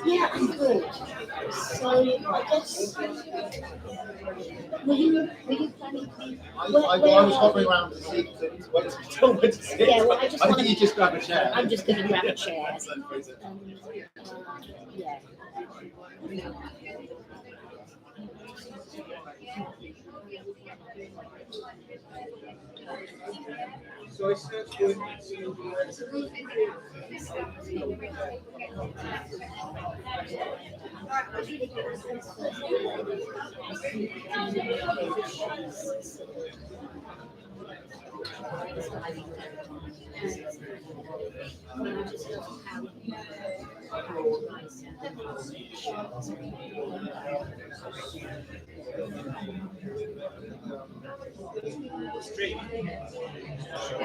Yeah, I'm good. So I guess were you planning to be? I was hovering around to see what it's told me to see. Yeah, well, I think you just grab a chair. I'm just going to grab a chair. Yeah. So I searched with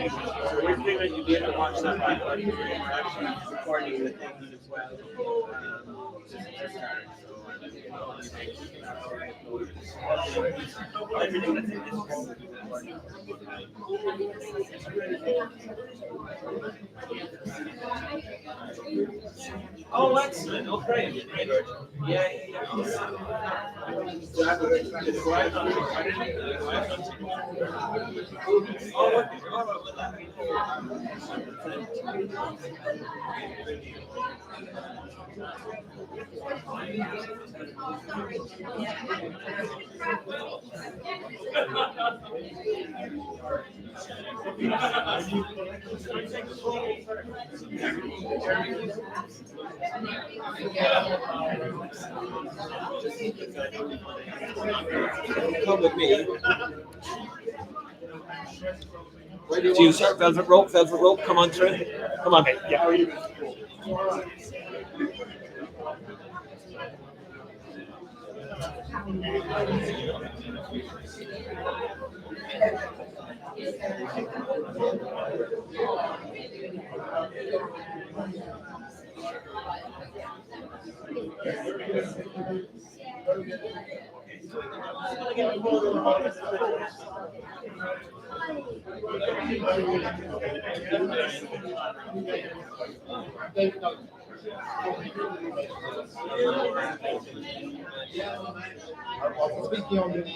So we're figuring you'll be able to watch that back. We're actually recording the thing as well. Oh, excellent. Oh, great. Yeah. It's right on Come with me. Do you start velvet rope, come on through. Come on. Yeah. Speaking on this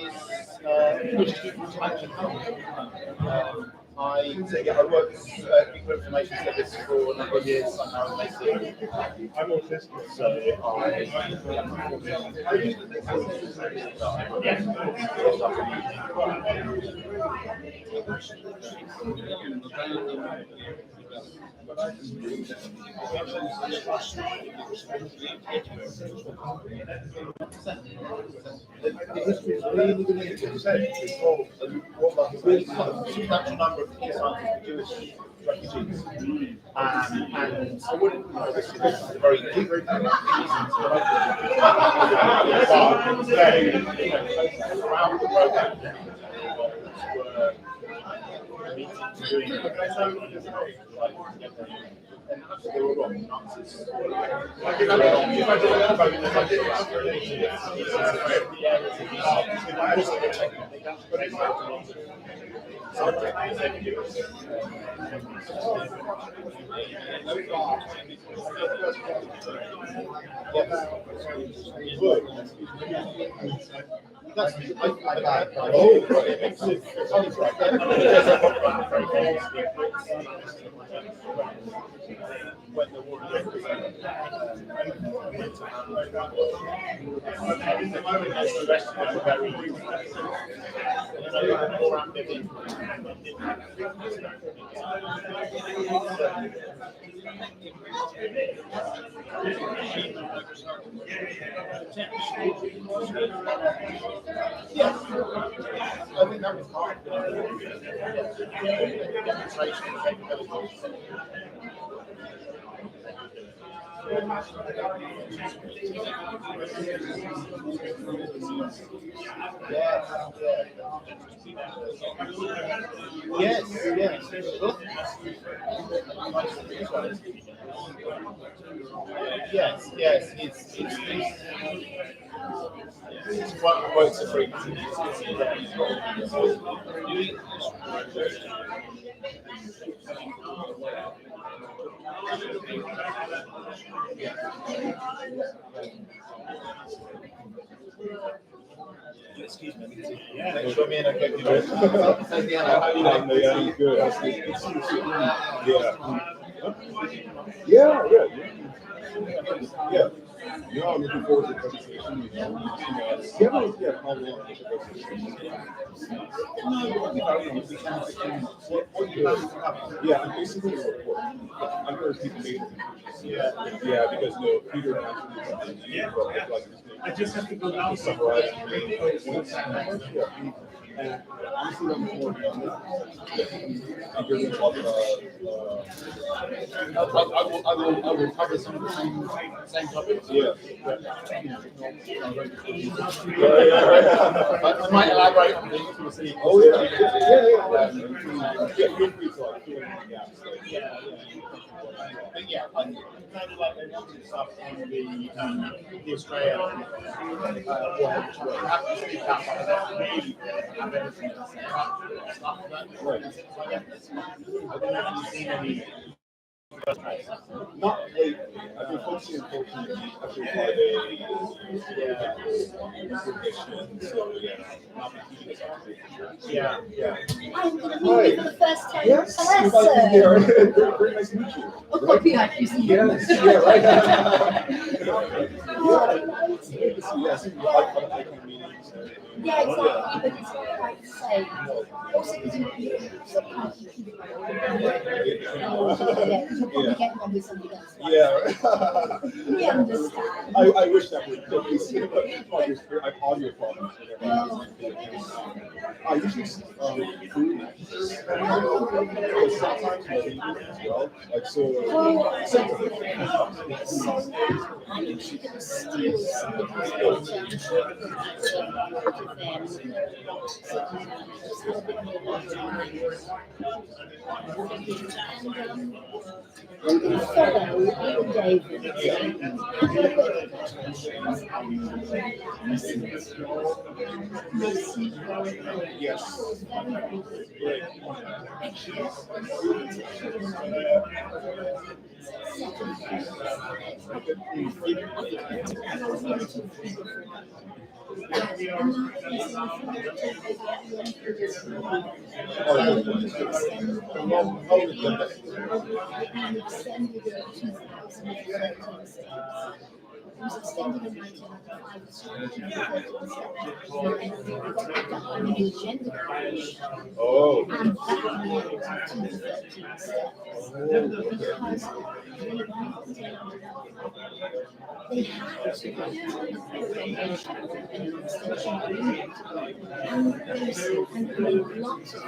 I worked at Equal Information Service for a number of years. I'm autistic, so the history is really, really interesting. It's all really substantial number of Jewish refugees. And I wouldn't, this is a very deep root around the program they were wrong. When the war at the moment, the rest of them are very more ambivalent. Yes, I think that was part of the demonstration of capabilities. Yes, it's one of the quotes of Vrede. Excuse me. Thanks for me and I kept you good. Yeah. Yeah, I'm looking forward to the presentation. Yeah, I'm basically a report. I'm going to keep the Yeah, because no, Peter I just have to go down. Summarize. And honestly, I'm more beyond that. I'm going to talk about. I will cover some of the same topics. Yeah. I might elaborate on things for the city. Oh yeah. Feel free to But yeah, I kind of like they wanted stuff on the Australian war, which will have to speak up on that. Maybe have anything to say about stuff like that. Right. I don't know if you've seen any. Not lately. I've been focusing unfortunately after Friday recognition, so not been keeping this up. Yeah. I'm going to meet you for the first time. Yes, Hello, you're sir. very nice to meet you. Okopi Ajonye. Yes, yeah, right. to see, yeah, see, ICAN meetings. Yeah, exactly, but it's not quite the same. Also, because you sometimes you keep yeah, because you'll probably get one with somebody else. Yeah. We understand. I wish that would I'm audio problems. I usually food sometimes as well. Like so I'm actually going to steal somebody's daughter and just have a bit more time. And follow David. yes. It was extended in 1995 to gender creation. Oh. And that led to the 13 steps. Because they had a coronation and an extension agreement. And lots of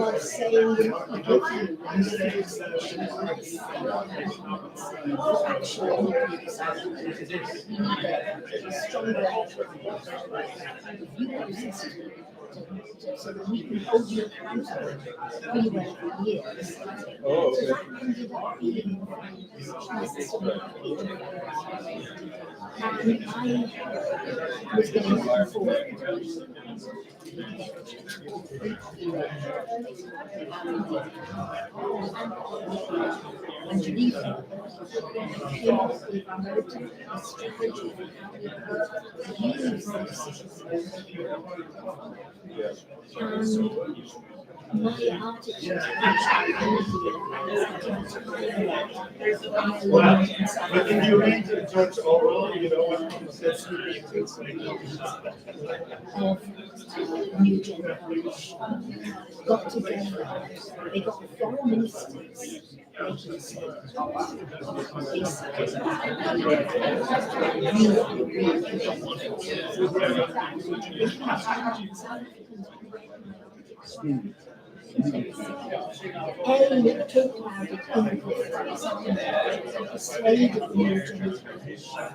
was saying we give you actually stronger so that we can hold you accountable for years. Oh, okay. So that ended up being necessary. And I was getting looking forward and Geneva came up with a strategy for how we could use the decisions. And my article Well, but if you read George Orwell, you know what that's really of new generation got together. They got 4 ministers making statements. Talk about it in the persuade the new generation.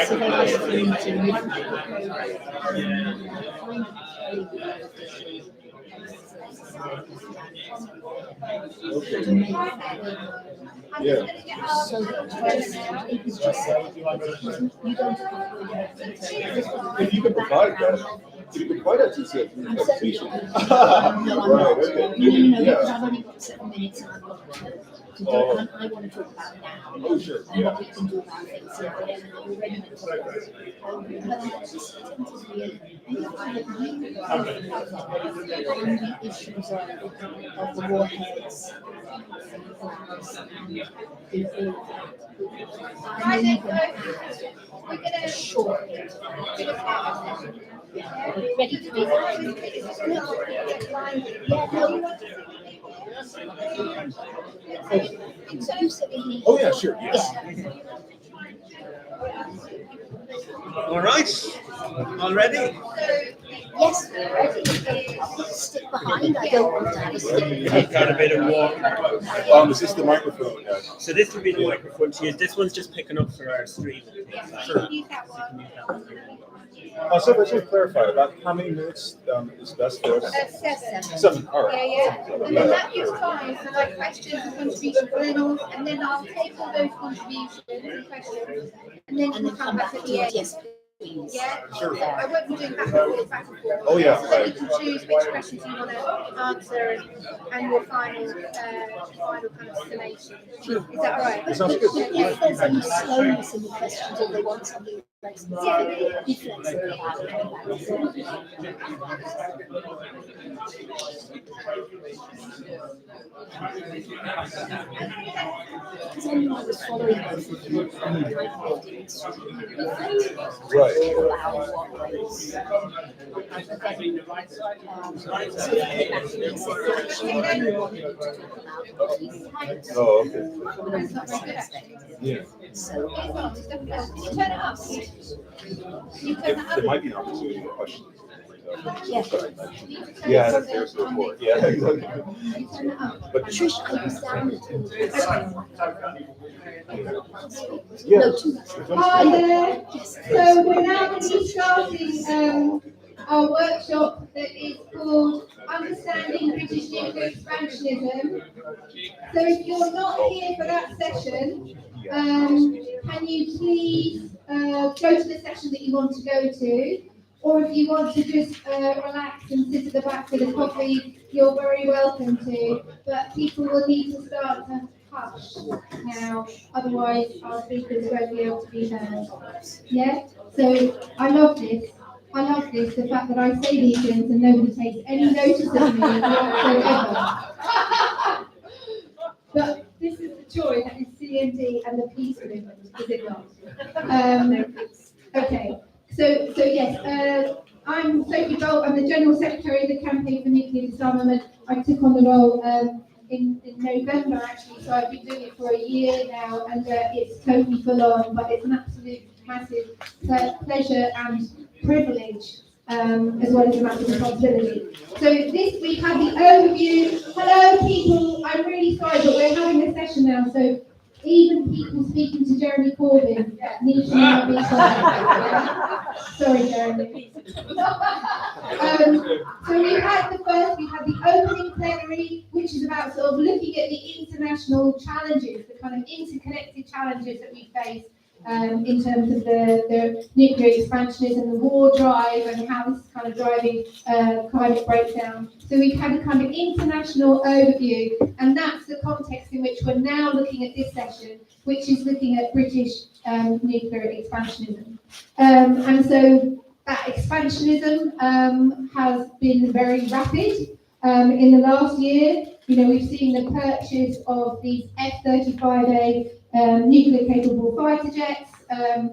So they were free to live Yeah. So it was just you don't have to. If you could provide that, if you could provide that to us, I'm certainly not. Right, okay. No, because I've only got 7 minutes and I've got to do, and I want to talk about now. Oh, sure. And what we can do about things. So we're ready to talk about it. But this attempt is really, and the issues of the warheads, I'm going to add a short bit. Ready to be Oh yeah, sure. Yes. All right. All ready? Yes, ready. Stick behind. I don't want to have a stick. I've got a bit of water. Is this the microphone? So this would be the microphone to use. This one's just picking up for our stream. Sure. So if I just clarify about how many minutes is best for us? 7. 7. All right. Yeah. And then that gives time for like questions and contributions going on, and then I'll take all those contributions and questions, and then we'll come back at the end. Yes. please. Yeah, I won't be doing back and forth. Oh, yeah, So right. you can choose which questions you want to answer and your final kind of summation. Is that all right? That sounds good. If there's any slowness in the questions or they want something like be flexible about it. Because anyone was following both of you from the audience, Right. allow what was. Oh, okay. Yeah. So, Turn it up. You turn it up. There might be an opportunity for questions. yeah. Yeah, there's the report. Yeah, exactly. But Trish, I was down yeah. No, too much. Hi there. So we're now going to be starting our workshop that is called Understanding British Nuclear Expansionism. So if you're not here for that session, can you please go to the session that you want to go to? Or if you want to just relax and sit at the back with a coffee, you're very welcome to. But people will need to start to hush now, otherwise our speakers won't be able to be heard. Yeah? So I love this. I love this, the fact that I say these things and nobody takes any notice of me whatsoever. But this is the joy that is CND and the peace movement, is it not? Okay. So yes, I'm Sophie. I'm the General Secretary of the Campaign for Nuclear Disarmament. I took on the role in November actually, so I've been doing it for a year now, and it's totally full on, but it's an absolute massive pleasure and privilege, as well as a massive responsibility. So this week had the overview. Hello people, I'm really sorry, but we're having a session now, so even people speaking to Jeremy Corbyn need to not be silent. Sorry, Jeremy. So we had the opening plenary, which is about sort of looking at the international challenges, the kind of interconnected challenges that we face in terms of the nuclear expansionism, the war drive, and how this is kind of driving climate breakdown. So we've had a kind of international overview, and that's the context in which we're now looking at this session, which is looking at British nuclear expansionism. And so that expansionism has been very rapid in the last year. You know, we've seen the purchase of these F-35A nuclear-capable fighter jets.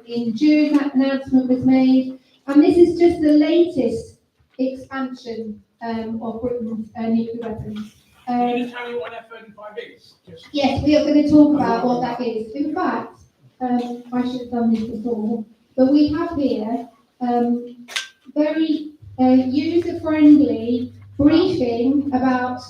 In June, that announcement was made. And this is just the latest expansion of Britain's nuclear weapons. Can you tell me what F-35 is? Yes, we are going to talk about what that is. In fact, I should have done this before, but we have here very user-friendly briefing about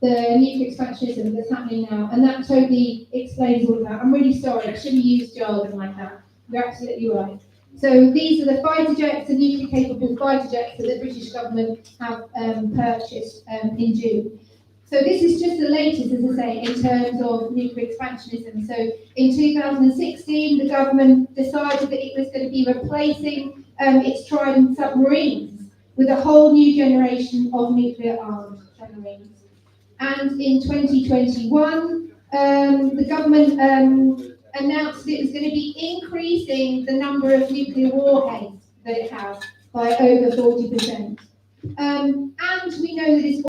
the nuclear expansionism that's happening now, and that totally explains all of that. I'm really sorry, I shouldn't use jargon like that. You're absolutely right. So these are the fighter jets, the nuclear-capable fighter jets that the British government have purchased in June. So this is just the latest, as I say, in terms of nuclear expansionism. So in 2016, the government decided that it was going to be replacing its Trident submarines with a whole new generation of nuclear-armed submarines. And in 2021, the government announced that it was going to be increasing the number of nuclear warheads that it has by over 40%. And we know that it's